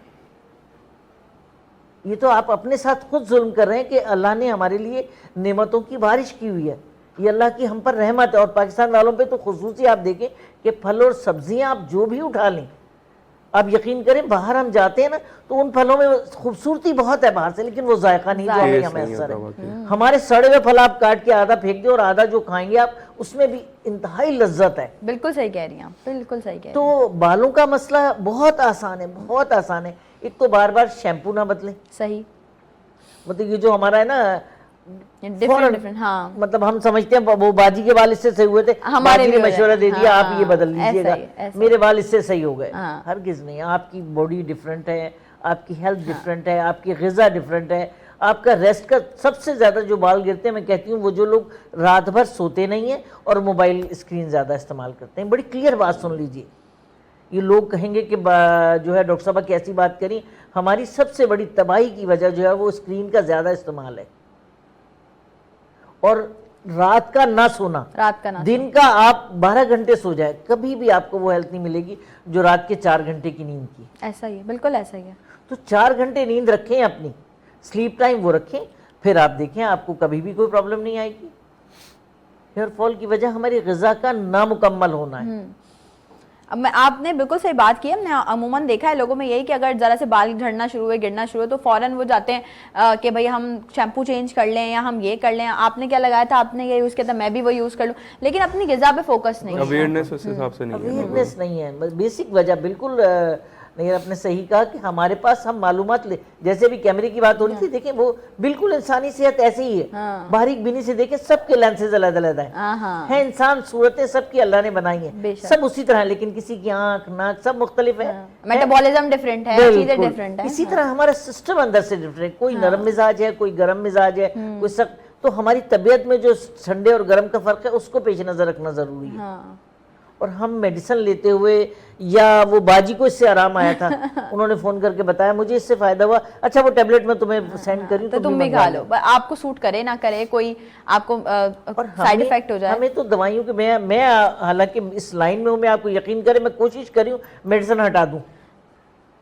ये तो आप अपने साथ खुद जुल्म कर रहे हैं कि अल्लाह ने हमारे लिए नेमतों की बारिश की हुई है, ये अल्लाह की हम पर रहमत है। और पाकिस्तान वालों पे तो खुसूसी आप देखें कि फल और सब्जियां आप जो भी उठा लें, आप यकीन करें बाहर हम जाते हैं ना तो उन फलों में खूबसूरती बहुत है बाहर से, लेकिन वो जायका नहीं जो हमें मैसर है। हमारे सड़े हुए फल आप काट के आधा फेंक दें और आधा जो खाएंगे आप, उसमें भी इंतहाई लज्जत है। बिल्कुल सही कह रही हैं आप, बिल्कुल सही कह रही हैं। तो बालों का मसला बहुत आसान है, बहुत आसान है। एक तो बार बार शैम्पू ना बदलें, सही, मतलब ये जो हमारा है ना डिफरेंट, हाँ, मतलब हम समझते हैं वो बाजी के बाल इससे सही हुए थे, हमारे बाजी ने मशवरा दे दिया, हाँ, आप ये बदल लीजिएगा, मेरे बाल इससे सही हो गए। हाँ। हरगिज़ नहीं। आपकी बॉडी डिफरेंट है, आपकी हेल्थ डिफरेंट है, आपकी ग़िज़ा डिफरेंट है, आपका रेस्ट का सबसे ज़्यादा जो बाल गिरते हैं, मैं कहती हूँ वो जो लोग रात भर सोते नहीं हैं और मोबाइल स्क्रीन ज़्यादा इस्तेमाल करते हैं। बड़ी क्लियर बात सुन लीजिए, ये लोग कहेंगे कि जो है डॉक्टर साहब कैसी बात करी, हमारी सबसे बड़ी तबाही की वजह जो है वो स्क्रीन का ज़्यादा इस्तेमाल है और रात का ना सोना। दिन का आप 12 घंटे सो जाए, कभी भी आपको वो हेल्थ नहीं मिलेगी जो रात के 4 घंटे की नींद की। ऐसा ही है, बिल्कुल ऐसा ही है। तो 4 घंटे नींद रखें, अपनी स्लीप टाइम वो रखें, फिर आप देखें आपको कभी भी कोई प्रॉब्लम नहीं आएगी। हेयर फॉल की वजह हमारी ग़िज़ा का नामुकम्मल होना है। अब आपने बिल्कुल सही बात की है। हमने अमूमन देखा है लोगों में यही कि अगर ज़रा से बाल झड़ना शुरू हुए, गिरना शुरू हो तो फ़ौरन वो जाते हैं कि भाई हम शैम्पू चेंज कर लें या हम ये कर लें। आपने क्या लगाया था, आपने ये यूज़ किया था, मैं भी वो यूज़ कर लूँ, लेकिन अपनी ग़िज़ा पे फोकस नहीं है, अवेयरनेस उस हिसाब से नहीं है, अवेयरनेस नहीं है। बेसिक वजह बिल्कुल नहीं। आपने सही कहा कि हमारे पास हम मालूमात ले, जैसे भी कैमरे की बात हो रही थी, देखें वो बिल्कुल इंसानी सेहत ऐसी ही है। बारीक बीनी से देखें, सबके लेंसेज अलग अलग है, इंसान सूरतें सबकी अल्लाह ने बनाई है, सब उसी तरह, लेकिन किसी की आंख, नाक सब मुख्तलिफ है, मेटाबॉलिज्म डिफरेंट है, चीजें डिफरेंट है। इसी तरह हमारा सिस्टम अंदर से डिफरेंट, कोई नरम मिजाज है, कोई गर्म मिजाज है, कोई सख्त। तो हमारी तबीयत में जो ठंडे और गर्म का फर्क है उसको पेश नजर रखना जरूरी है। और हम मेडिसिन लेते हुए, या वो बाजी को इससे आराम आया था, उन्होंने फ़ोन करके बताया मुझे इससे फ़ायदा हुआ, अच्छा वो टेबलेट मैं तुम्हें सेंड करूँ तो तुम भी खा लो, आपको सूट करे ना करे, कोई आपको साइड इफेक्ट हो जाए। हमें तो दवाइयों के, मैं हालांकि इस लाइन में हूँ, मैं आपको यकीन करें मैं कोशिश करी हूँ मेडिसिन हटा दूँ,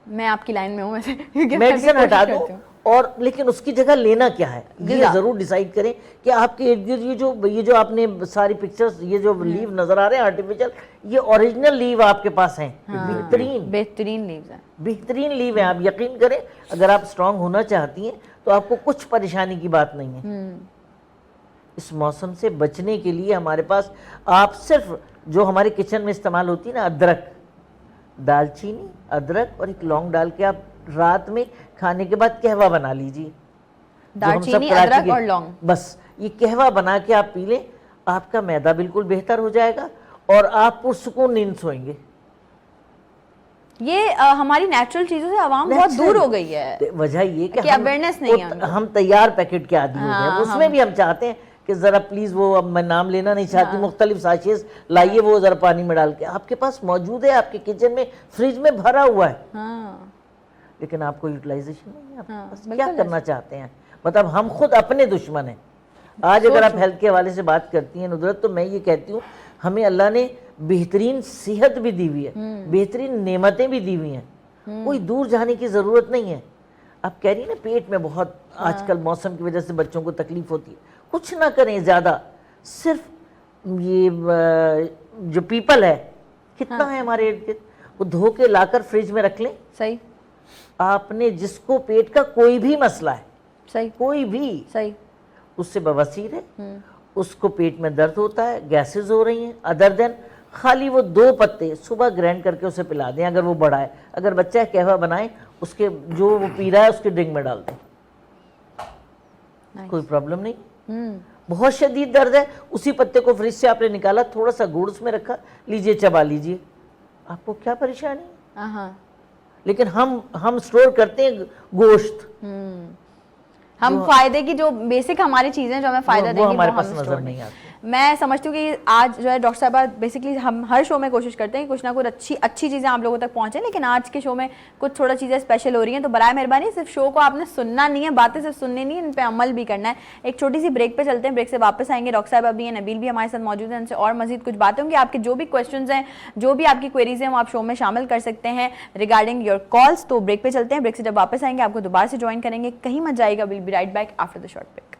मैं आपकी लाइन में हूँ वैसे, मेडिसिन हटा दूँ और लेकिन उसकी जगह लेना क्या है ये गिज़ा। जरूर डिसाइड करें कि आपके इर्द गिर्द ये जो आपने सारी पिक्चर्स, ये जो लीव नजर आ रहे हैं आर्टिफिशियल, ये ओरिजिनल लीव आपके पास हैं, बेहतरीन लीव्स हैं। बेहतरीन लीव है। आप यकीन करें, अगर आप स्ट्रांग होना चाहती हैं तो आपको कुछ परेशानी की बात नहीं है। इस मौसम से बचने के लिए हमारे पास आप सिर्फ जो हमारे किचन में इस्तेमाल होती है ना, अदरक, दालचीनी, अदरक और एक लौंग डाल के आप रात में खाने के बाद कहवा बना लीजिए। जो हम सब दालचीनी, कराची अदरक के- और लौंग। बस ये कहवा बना के आप पी लें, आपका मैदा बिल्कुल बेहतर हो जाएगा और आप पुरसुकून नींद सोएंगे। ये हमारी नेचुरल चीजों से आवाम बहुत दूर हो गई है। तो वजह ये कि हम awareness नहीं है उनको। हम तैयार पैकेट के आदि हो गए हैं। हाँ, उसमें भी हम चाहते हैं कि जरा प्लीज वो, अब मैं नाम लेना नहीं चाहती, मुख्तलिफ साशेस लाइए, वो जरा पानी में डाल के आपके पास मौजूद है, आपके किचन में फ्रिज में भरा हुआ है, हाँ, लेकिन आपको यूटिलाइजेशन नहीं है आपके हाँ, पास। बिल्कुल क्या करना चाहते हैं? मतलब हम खुद अपने दुश्मन हैं। आज अगर आप हेल्थ के हवाले से बात करती हैं नुदरत, तो मैं ये कहती हूँ हमें अल्लाह ने बेहतरीन सेहत भी दी हुई है, बेहतरीन नेमतें भी दी हुई हैं, कोई दूर जाने की ज़रूरत नहीं है। आप कह रही हैं ना पेट में बहुत आजकल मौसम की वजह से बच्चों को तकलीफ होती है, कुछ ना करें ज़्यादा, सिर्फ ये जो पीपल है कितना है हमारे इर्द गिर्द, वो धो के लाकर फ्रिज में रख लें। सही आपने जिसको पेट का कोई भी मसला है, सही कोई भी, सही, उससे बवासीर है, उसको पेट में दर्द होता है, गैसेस हो रही हैं, अदर देन खाली वो 2 पत्ते सुबह ग्राइंड करके उसे पिला दें। अगर वो बड़ा है, अगर बच्चा है कहवा बनाएं, उसके जो वो पी रहा है उसके ड्रिंक में डाल दें, कोई प्रॉब्लम नहीं। बहुत शदीद दर्द है, उसी पत्ते को फ्रिज से आपने निकाला, थोड़ा सा गुड़ उसमें रखा, लीजिए चबा लीजिए, आपको क्या परेशानी? हाँ, लेकिन हम स्टोर करते हैं गोश्त, हम फायदे की जो बेसिक हमारी चीजें जो हमें फायदा वो देंगी हमारे वो पास हम नजर store नहीं आती। मैं समझती हूँ कि आज जो है डॉक्टर साहबा बेसिकली हम हर शो में कोशिश करते हैं कि कुछ ना कुछ अच्छी चीज़ें आप लोगों तक पहुँचे, लेकिन आज के शो में कुछ थोड़ा चीज़ें स्पेशल हो रही हैं। तो बराए मेहरबानी सिर्फ शो को आपने सुनना नहीं है, बातें सिर्फ सुननी नहीं है, इन पे अमल भी करना है। एक छोटी सी ब्रेक पे चलते हैं, ब्रेक से वापस आएंगे। डॉक्टर साहब अभी हैं, नबील भी हमारे साथ मौजूद हैं, उनसे और मजीद कुछ बातें होंगी। आपके जो भी क्वेश्चन हैं, जो भी आपकी क्वेरीज हैं, वो आप शो में शामिल कर सकते हैं रिगार्डिंग योर कॉल्स। तो ब्रेक पे चलते हैं, ब्रेक से जब वापस आएंगे आपको दोबारा से ज्वाइन करेंगे, कहीं मत जाएगा। Will be right back after the short break.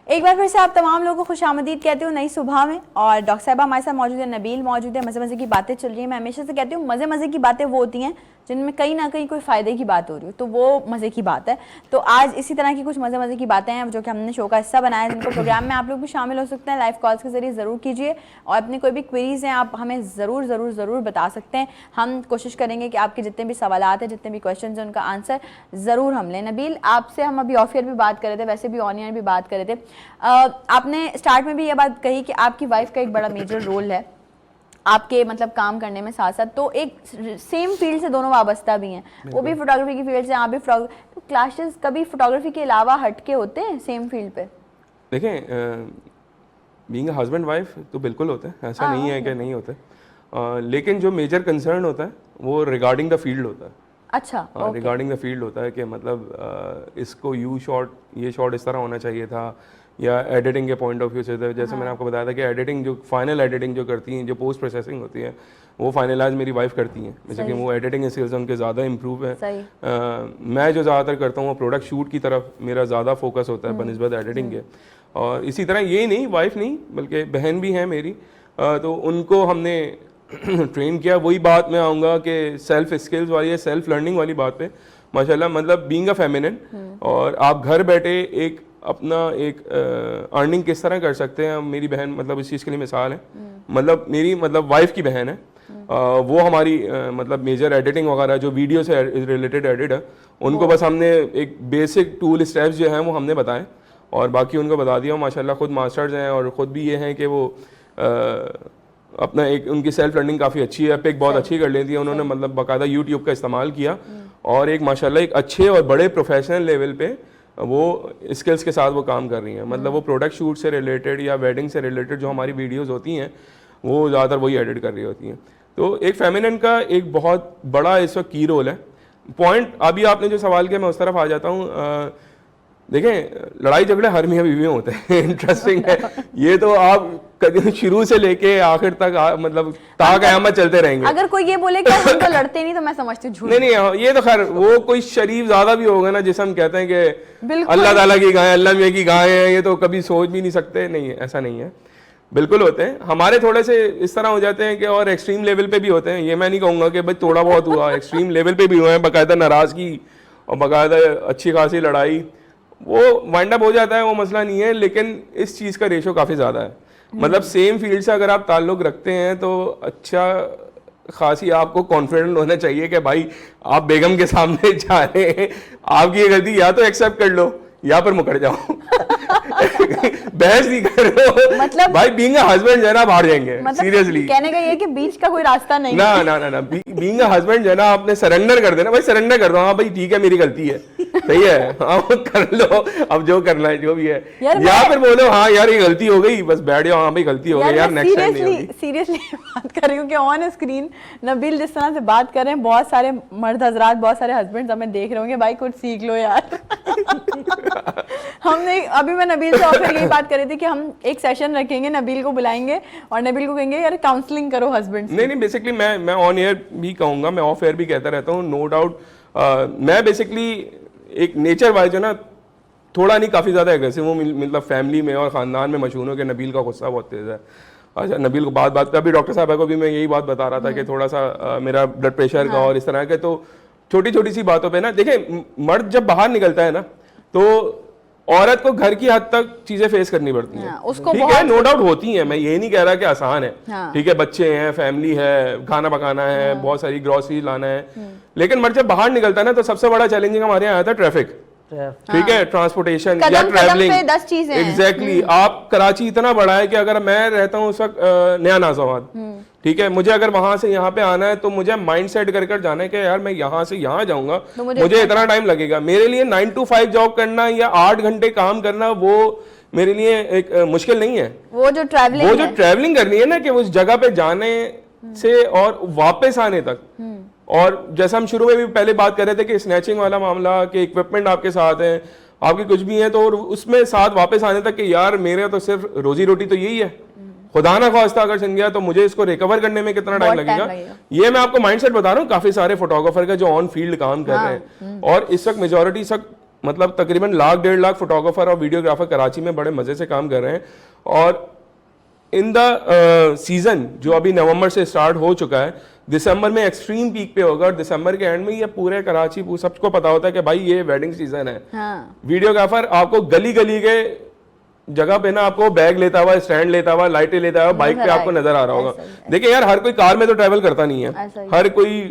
एक बार फिर से आप तमाम लोगों को खुशामदीद कहती हूँ नई सुबह में। और डॉक्टर साहबा हमारे साथ मौजूद है, नबील मौजूद है, मज़े मज़े की बातें चल रही हैं। मैं हमेशा से कहती हूँ मज़े मज़े की बातें वो होती हैं जिनमें कहीं ना कहीं कोई फ़ायदे की बात हो रही हो, तो वो मज़े की बात है। तो आज इसी तरह की कुछ मज़े मज़े की बातें हैं जो कि हमने शो का हिस्सा बनाया है, जिनको प्रोग्राम में आप लोग भी शामिल हो सकते हैं। लाइव कॉल्स के जरिए ज़रूर कीजिए और अपनी कोई भी क्वेरीज हैं आप हमें ज़रूर बता सकते हैं। हम कोशिश करेंगे कि आपके जितने भी सवालात हैं, जितने भी क्वेश्चन हैं, उनका आंसर ज़रूर हम लें। नबील, आपसे हम अभी ऑफ एयर भी बात कर रहे थे, वैसे भी ऑन एयर भी बात कर रहे थे। आपने स्टार्ट में भी ये बात कही कि आपकी वाइफ का एक बड़ा मेजर रोल है आपके मतलब काम करने में साथ साथ, तो एक सेम फील्ड से दोनों वाबस्ता भी हैं, वो भी फोटोग्राफी की फील्ड से, आप भी फोटोग्राफी, तो क्लैशेस कभी फोटोग्राफी के अलावा हटके होते हैं सेम फील्ड पे? देखें, बीइंग अ हस्बैंड वाइफ तो बिल्कुल होता है, ऐसा नहीं है कि नहीं होता है, लेकिन जो मेजर कंसर्न होता है वो रिगार्डिंग द फील्ड होता है। अच्छा, रिगार्डिंग द फील्ड होता है कि मतलब इसको ये शॉट इस तरह होना चाहिए था, या एडिटिंग के पॉइंट ऑफ व्यू से, जैसे मैंने आपको बताया था कि एडिटिंग जो फाइनल एडिटिंग जो करती हैं, जो पोस्ट प्रोसेसिंग होती है, वो फाइनलाइज मेरी वाइफ करती हैं, जैसे कि वो एडिटिंग स्किल्स उनके ज़्यादा इंप्रूव है। मैं जो ज़्यादातर करता हूँ वो प्रोडक्ट शूट की तरफ मेरा ज़्यादा फोकस होता है बनिस्बत एडिटिंग के। और इसी तरह ये नहीं, वाइफ नहीं बल्कि बहन भी हैं मेरी, तो उनको हमने ट्रेन किया। वही बात मैं आऊँगा कि सेल्फ स्किल्स वाली है, सेल्फ लर्निंग वाली बात पे माशाल्लाह, मतलब बीइंग अ फेमिनिन, और आप घर बैठे एक अपना एक अर्निंग किस तरह कर सकते हैं। मेरी बहन मतलब इस चीज़ के लिए मिसाल है, मतलब मेरी मतलब वाइफ की बहन है, वो हमारी मतलब मेजर एडिटिंग वगैरह जो वीडियो से रिलेटेड एडिट है उनको बस हमने एक बेसिक टूल स्टेप्स जो हैं वो हमने बताए और बाकी उनको बता दिया। माशाल्लाह खुद मास्टर्स हैं और ख़ुद भी ये हैं कि वो अपना एक उनकी सेल्फ लर्निंग काफ़ी अच्छी है, पिक बहुत अच्छी कर लेती है उन्होंने, मतलब बाकायदा यूट्यूब का इस्तेमाल किया और एक माशाल्लाह एक अच्छे और बड़े प्रोफेशनल लेवल पे वो स्किल्स के साथ वो काम कर रही हैं। मतलब वो प्रोडक्ट शूट से रिलेटेड या वेडिंग से रिलेटेड जो हमारी वीडियोज़ होती हैं वो ज़्यादातर वही एडिट कर रही होती हैं। तो एक फेमिनिन का एक बहुत बड़ा इस वक्त की रोल है। पॉइंट अभी आपने जो सवाल किया मैं उस तरफ आ जाता हूँ। देखें लड़ाई झगड़े हर मियाँ बीवी में होते हैं इंटरेस्टिंग है ये तो आप कभी शुरू से लेके आखिर तक मतलब क़यामत चलते रहेंगे। अगर कोई ये बोले कि हम तो लड़ते नहीं तो मैं समझती हूँ झूठ। नहीं ये तो खैर वो कोई शरीफ ज्यादा भी होगा ना जिसे हम कहते हैं कि अल्लाह ताला की गाय अल्लाह मियाँ की गाय है, ये तो कभी सोच भी नहीं सकते। नहीं ऐसा नहीं है, बिल्कुल होते हैं। हमारे थोड़े से इस तरह हो जाते हैं कि और एक्सट्रीम लेवल पे भी होते हैं। ये मैं नहीं कहूँगा कि भाई थोड़ा बहुत हुआ, एक्सट्रीम लेवल पे भी हुए हैं, बाकायदा नाराज़गी और बाकायदा अच्छी खासी लड़ाई, वो वाइंड अप हो जाता है, वो मसला नहीं है। लेकिन इस चीज़ का रेशो काफ़ी ज़्यादा है। मतलब सेम फील्ड से अगर आप ताल्लुक़ रखते हैं तो अच्छा खासी आपको कॉन्फिडेंट होना चाहिए कि भाई आप बेगम के सामने जा रहे हैं, आपकी ये गलती या तो एक्सेप्ट कर लो या पर मुकर जाओ बहस नहीं कर रहे हो, मतलब भाई बीइंग अ हस्बैंड जो है ना बाहर जाएंगे। मतलब सीरियसली कहने का ये कि बीच का कोई रास्ता नहीं ना ना ना ना बीइंग अ हस्बैंड जो है ना आपने सरेंडर कर देना, भाई सरेंडर कर दो, हाँ भाई ठीक है मेरी गलती है, सही है, हाँ कर लो अब जो करना है जो भी है, या फिर बोलो हाँ यार ये गलती हो गई, बस बैठ जाओ, हाँ भाई गलती हो गई यार नेक्स्ट टाइम नहीं होगी। सीरियसली बात कर रही हूँ कि ऑन स्क्रीन नबील जिस तरह से बात कर रहे हैं, बहुत सारे मर्द हजरात, बहुत सारे हस्बैंड हमें देख रहे होंगे, भाई कुछ सीख लो यार हमने अभी मैं नबील से ऑफर यही बात कर रही थी कि हम एक सेशन रखेंगे, नबील को बुलाएंगे और नबील को कहेंगे यार काउंसलिंग करो हस्बैंड। नहीं बेसिकली मैं ऑन एयर भी कहूँगा, मैं ऑफ एयर भी कहता रहता हूँ, नो डाउट। मैं बेसिकली एक नेचर वाइज है ना थोड़ा नहीं काफ़ी ज़्यादा एग्रेसिव हूँ, मतलब फैमिली में और ख़ानदान में मशहूर हूँ कि नबील का गुस्सा बहुत तेज़ है। अच्छा नबील को बात पे अभी डॉक्टर साहब को भी मैं यही बात बता रहा था कि थोड़ा सा मेरा ब्लड प्रेशर का और इस तरह के, तो छोटी छोटी सी बातों पे ना देखें, मर्द जब बाहर निकलता है ना तो औरत को घर की हद तक चीजें फेस करनी पड़ती हैं। उसको ठीक है, नो डाउट होती हैं, मैं ये नहीं कह रहा कि आसान है। ठीक है, बच्चे हैं, फैमिली है, खाना पकाना है, बहुत सारी ग्रोसरी लाना है, लेकिन मर्द जब बाहर निकलता है ना तो सबसे बड़ा चैलेंजिंग हमारे यहाँ आता है ट्रैफिक। ठीक है, ट्रांसपोर्टेशन या ट्रैवलिंग, 10 चीजें एग्जैक्टली। आप कराची इतना बड़ा है कि अगर मैं रहता हूँ उस वक्त नया नाज़ाबाद, ठीक है, मुझे अगर वहां से यहाँ पे आना है तो मुझे माइंड सेट कर जाना है कि यार मैं यहाँ से यहाँ जाऊंगा तो मुझे इतना टाइम लगेगा। मेरे लिए 9 to 5 जॉब करना या 8 घंटे काम करना वो मेरे लिए एक मुश्किल नहीं है। वो जो ट्रैवलिंग करनी है ना कि उस जगह पे जाने से और वापस आने तक, और जैसा हम शुरू में भी पहले बात कर रहे थे कि स्नैचिंग वाला मामला, कि इक्विपमेंट आपके साथ है, आपकी कुछ भी है, तो उसमें साथ वापस आने तक कि यार मेरे तो सिर्फ रोजी रोटी तो यही है, खुदा ना खास्ता अगर छिन गया तो मुझे इसको रिकवर करने में कितना टाइम लगेगा। ये मैं आपको माइंडसेट बता रहा हूँ काफी सारे फोटोग्राफर का जो ऑन फील्ड काम कर रहे हैं, और इस वक्त मेजोरिटी मतलब तकरीबन 1.5 लाख फोटोग्राफर और वीडियोग्राफर कराची में बड़े मजे से काम कर रहे हैं। और इन द सीजन जो अभी नवंबर से स्टार्ट हो चुका है, दिसंबर में एक्सट्रीम पीक पे होगा, और दिसंबर के एंड में ये पूरे कराची सबको पता होता है कि भाई ये वेडिंग सीजन है। वीडियोग्राफर आपको गली गली के जगह पे ना आपको बैग लेता हुआ, स्टैंड लेता हुआ, लाइटें लेता हुआ, बाइक पे आपको नजर आ रहा होगा। देखिए यार हर कोई कार में तो ट्रैवल करता नहीं है, हर कोई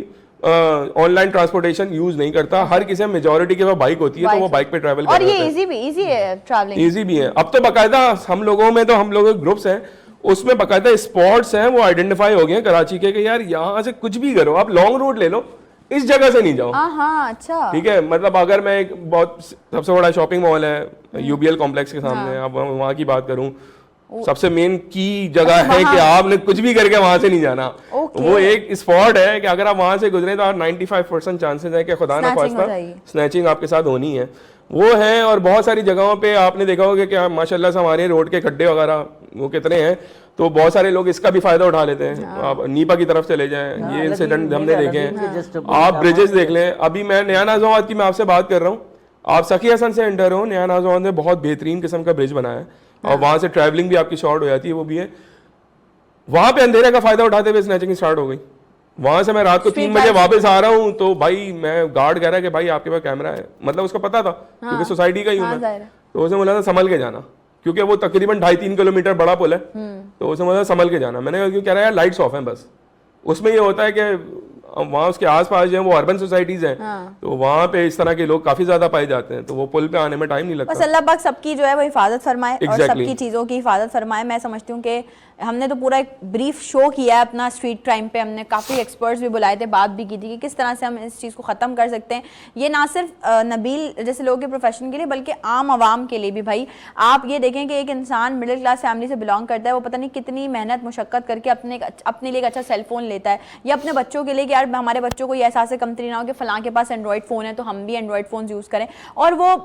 ऑनलाइन ट्रांसपोर्टेशन यूज नहीं करता, हर किसी मेजोरिटी के पास बाइक होती है तो वो बाइक पे ट्रैवल और ये इजी है, ट्रैवलिंग इजी भी है। अब तो बाकायदा हम लोगों में तो हम लोगों के ग्रुप्स हैं, उसमें बाकायदा स्पॉट्स हैं वो आइडेंटिफाई हो गए हैं कराची के कि यार यहाँ से कुछ भी करो, आप लॉन्ग रूट ले लो, इस जगह से नहीं जाओ। अच्छा ठीक है, मतलब अगर मैं एक बहुत सबसे बड़ा शॉपिंग मॉल है यूबीएल कॉम्प्लेक्स के सामने, अब वहाँ की बात करूं, सबसे मेन की जगह है कि आपने कुछ भी करके वहां से नहीं जाना। वो एक स्पॉट है कि अगर आप वहां से गुजरे तो 95% चांसेस है कि खुदा ना खास्ता स्नैचिंग आपके साथ होनी है, वो है। और बहुत सारी जगहों पे आपने देखा होगा कि माशाल्लाह से हमारे रोड के खड्डे वगैरह वो कितने हैं, तो बहुत सारे लोग इसका भी फायदा उठा लेते हैं। आप नीपा की तरफ चले जाएं, ये इंसिडेंट हमने देखे हैं। आप ब्रिजेस देख लें, अभी मैं नया नाज़ाबाद की मैं आपसे बात कर रहा हूँ, आप सखी हसन से एंटर हो, नया नाज़ाबाद में बहुत बेहतरीन किस्म का ब्रिज बनाया है, और वहां से ट्रैवलिंग भी आपकी शॉर्ट हो जाती है, वो भी है। वहां पे अंधेरे का फायदा उठाते हुए स्नैचिंग स्टार्ट हो गई। वहां से मैं रात को 3 बजे वापस आ रहा हूँ तो भाई मैं गार्ड कह रहा है कि भाई आपके पास कैमरा है, मतलब उसको पता था क्योंकि सोसाइटी का ही हूँ मैं, तो उसने बोला था संभल के जाना, क्योंकि वो तकरीबन 2.5-3 किलोमीटर बड़ा पुल है, तो उसने बोला संभल के जाना। मैंने कहा क्यों? कह रहा है यार लाइट्स ऑफ हैं बस। उसमें ये होता है कि वहाँ उसके आसपास जो है वो अर्बन सोसाइटीज हैं, तो वहाँ पे इस तरह के लोग काफी ज्यादा पाए जाते हैं, तो वो पुल पे आने में टाइम नहीं लगता। बस अल्लाह पाक सबकी जो है वो हिफाजत फरमाए और Exactly. सबकी चीज़ों की हिफाजत फरमाए। मैं समझती हूँ कि हमने तो पूरा एक ब्रीफ शो किया है अपना स्ट्रीट क्राइम पे, हमने काफ़ी एक्सपर्ट्स भी बुलाए थे, बात भी की थी कि किस तरह से हम इस चीज़ को ख़त्म कर सकते हैं। ये ना सिर्फ नबील जैसे लोगों के प्रोफेशन के लिए बल्कि आम आवाम के लिए भी। भाई आप ये देखें कि एक इंसान मिडिल क्लास फैमिली से बिलोंग करता है, वो पता नहीं कितनी मेहनत मुशक्क़त करके अपने लिए एक अच्छा सेलफोन लेता है, या अपने बच्चों के लिए कि यार हमारे बच्चों को ये एहसास कमतरी ना हो कि फ़लाँ के पास एंड्रॉयड फ़ोन है तो हम भी एंड्रॉयड फ़ोन यूज़ करें। और वो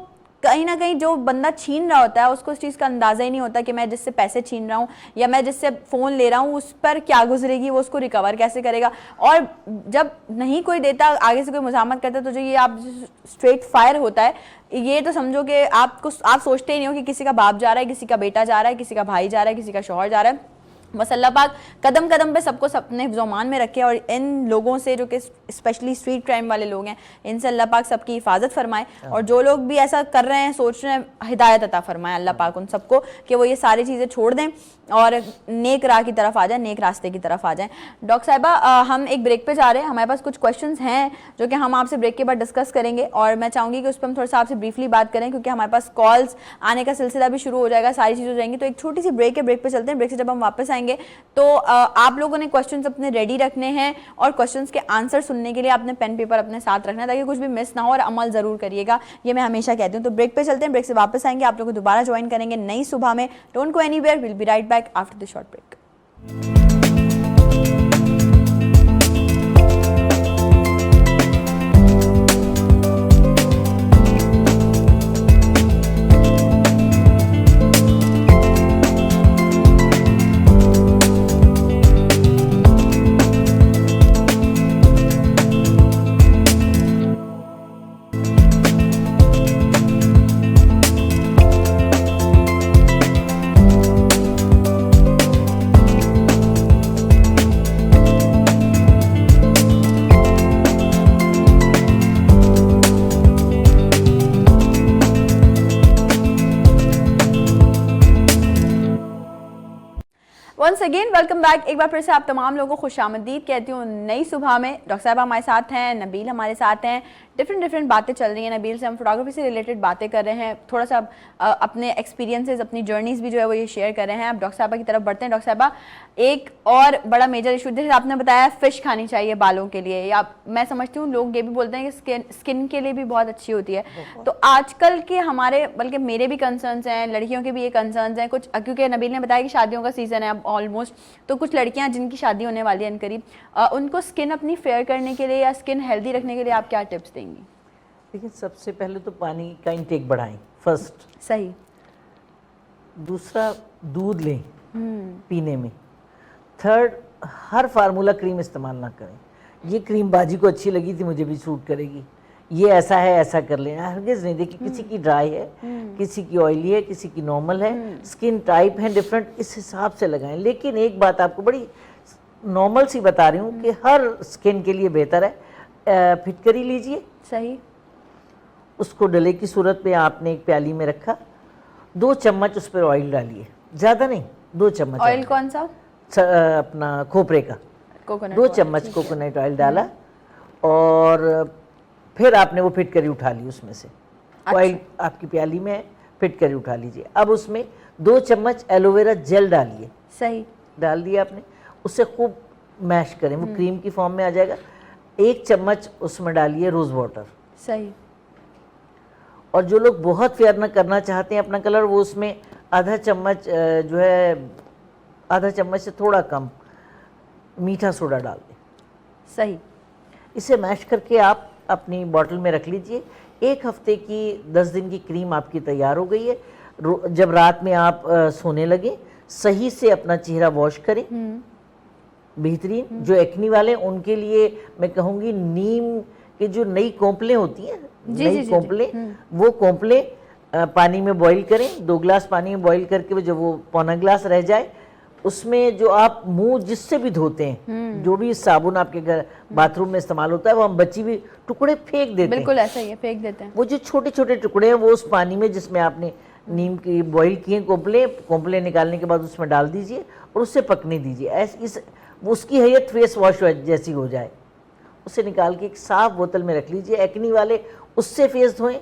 कहीं ना कहीं जो बंदा छीन रहा होता है उसको इस चीज़ का अंदाज़ा ही नहीं होता कि मैं जिससे पैसे छीन रहा हूँ या मैं जिससे फ़ोन ले रहा हूँ उस पर क्या गुजरेगी, वो उसको रिकवर कैसे करेगा। और जब नहीं कोई देता, आगे से कोई मुज़ाहमत करता है, तो जो ये आप स्ट्रेट फायर होता है, ये तो समझो कि आप सोचते ही नहीं हो कि किसी का बाप जा रहा है, किसी का बेटा जा रहा है, किसी का भाई जा रहा है, किसी का शौहर जा रहा है। बस अल्लाह पाक कदम कदम पे सबको अपने हिफ्ज़-ओ-मान में रखे और इन लोगों से जो कि स्पेशली स्ट्रीट क्राइम वाले लोग हैं, इनसे अल्लाह पाक सबकी हिफाजत फरमाए। और जो लोग भी ऐसा कर रहे हैं, सोच रहे हैं, हिदायत अता फरमाए अल्लाह पाक उन सबको कि वो ये सारी चीज़ें छोड़ दें और नेक राह की तरफ आ जाए, नेक रास्ते की तरफ आ जाएं। डॉक्टर साहिबा, हम एक ब्रेक पे जा रहे हैं, हमारे पास कुछ क्वेश्चंस हैं जो कि हम आपसे ब्रेक के बाद डिस्कस करेंगे और मैं चाहूँगी कि उस पर हम थोड़ा सा आपसे ब्रीफली बात करें क्योंकि हमारे पास कॉल्स आने का सिलसिला भी शुरू हो जाएगा, सारी चीज़ हो जाएंगी। तो एक छोटी सी ब्रेक है, ब्रेक पे चलते हैं। ब्रेक से जब हम वापस आएंगे तो आप लोगों ने क्वेश्चंस अपने रेडी रखने हैं और क्वेश्चंस के आंसर सुनने के लिए आपने पेन पेपर अपने साथ रखना है ताकि कुछ भी मिस ना हो, और अमल ज़रूर करिएगा, ये मैं हमेशा कहती हूँ। तो ब्रेक पे चलते हैं, ब्रेक से वापस आएंगे, आप लोग को दोबारा ज्वाइन करेंगे नई सुबह में। Don't go anywhere, will be right back after the short break. Once again welcome back. एक बार फिर से आप तमाम लोगों को खुशामदीद कहती हूँ नई सुबह में। डॉक्टर साहब हमारे साथ हैं, नबील हमारे साथ हैं, डिफरेंट बातें चल रही हैं। नबील से हम फोटोग्राफी से रिलेटेड बातें कर रहे हैं, थोड़ा सा अपने एक्सपीरियंसेस, अपनी जर्नीज भी जो है वो ये शेयर कर रहे हैं। अब डॉक्टर साहबा की तरफ बढ़ते हैं। डॉक्टर साहबा, एक और बड़ा मेजर इशू जैसे आपने बताया फ़िश खानी चाहिए बालों के लिए, या मैं समझती हूँ लोग ये भी बोलते हैं कि स्किन के लिए भी बहुत अच्छी होती है। तो आजकल के हमारे, बल्कि मेरे भी कंसर्न्स हैं, लड़कियों के भी ये कंसर्न्स हैं कुछ, क्योंकि नबील ने बताया कि शादियों का सीज़न है अब ऑलमोस्ट, तो कुछ लड़कियां जिनकी शादी होने वाली है इनकरीब, उनको स्किन अपनी फेयर करने के लिए या स्किन हेल्दी रखने के लिए आप क्या टिप्स देंगी? देखिए, सबसे पहले तो पानी का इंटेक बढ़ाएं, फर्स्ट। सही। दूसरा, दूध लें पीने में। थर्ड, हर फार्मूला क्रीम इस्तेमाल ना करें। ये क्रीम बाजी को अच्छी लगी थी, मुझे भी सूट करेगी, ये ऐसा है ऐसा कर लें, हरगिज़ नहीं। देखिए, किसी की ड्राई है, किसी की ऑयली है, किसी की नॉर्मल है, स्किन टाइप है डिफरेंट, इस हिसाब से लगाएं। लेकिन एक बात आपको बड़ी नॉर्मल सी बता रही हूँ कि हर स्किन के लिए बेहतर है, फिटकरी लीजिए। सही। उसको डले की सूरत में आपने एक प्याली में रखा, 2 चम्मच उस पर ऑयल डालिए, ज़्यादा नहीं, 2 चम्मच। ऑयल कौन सा? अपना खोपरे का, कोकोनट। 2 चम्मच कोकोनट ऑयल डाला और फिर आपने वो फिटकरी उठा ली उसमें से। ऑयल आपकी प्याली में है, फिटकरी उठा लीजिए। अब उसमें 2 चम्मच एलोवेरा जेल डालिए। सही। डाल दिया आपने, उससे खूब मैश करें, वो क्रीम की फॉर्म में आ जाएगा। 1 चम्मच उसमें डालिए रोज़ वाटर। सही। और जो लोग बहुत फेयर ना करना चाहते हैं अपना कलर, वो उसमें आधा चम्मच जो है, आधा चम्मच से थोड़ा कम मीठा सोडा डाल दें। सही। इसे मैश करके आप अपनी बॉटल में रख लीजिए। 1 हफ्ते की 10 दिन की क्रीम आपकी तैयार हो गई है। जब रात में आप सोने लगे, सही से अपना चेहरा वॉश करें बेहतरीन। जो एक्नी वाले उनके लिए मैं कहूँगी नीम की जो नई कोंपलें होती हैं, नई कोंपलें, वो कोंपलें पानी में बॉईल करें। 2 गिलास पानी में बॉईल करके जब वो पौना गिलास रह जाए, उसमें जो आप मुंह जिससे भी धोते हैं, जो भी साबुन आपके घर बाथरूम में इस्तेमाल होता है, वो हम बची हुई टुकड़े फेंक देते हैं। बिल्कुल ऐसा ही है, फेंक देते हैं। वो जो छोटे छोटे टुकड़े हैं वो उस पानी में जिसमें आपने नीम की बॉईल किए कोंपले निकालने के बाद उसमें डाल दीजिए और उससे पकने दीजिए। ऐसे इस वो उसकी हैयत फेस वॉश जैसी हो जाए, उसे निकाल के एक साफ बोतल में रख लीजिए। एक्नी वाले उससे फेस धोएं,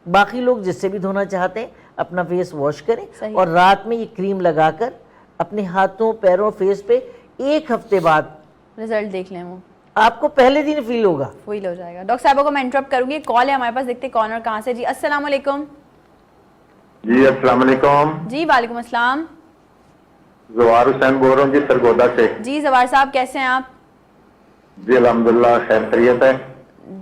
बाकी लोग जिससे भी धोना चाहते हैं अपना फेस वॉश करें और रात में ये क्रीम लगाकर अपने हाथों, पैरों, फेस पे 1 हफ्ते बाद रिजल्ट देख लें, वो आपको पहले दिन फील होगा, फील हो जाएगा। डॉक्टर साहब को मैं इंटरप्ट करूंगी, कॉल है हमारे पास, देखते कौन और कहां से। जी अस्सलाम वालेकुम। जी अस्सलाम वालेकुम। जी वालेकुम अस्सलाम। जवार हुसैन बोल रहा हूँ जी सरगोदा से। जी जवार साहब कैसे हैं आप? जी अल्हम्दुलिल्लाह खैर खैरियत है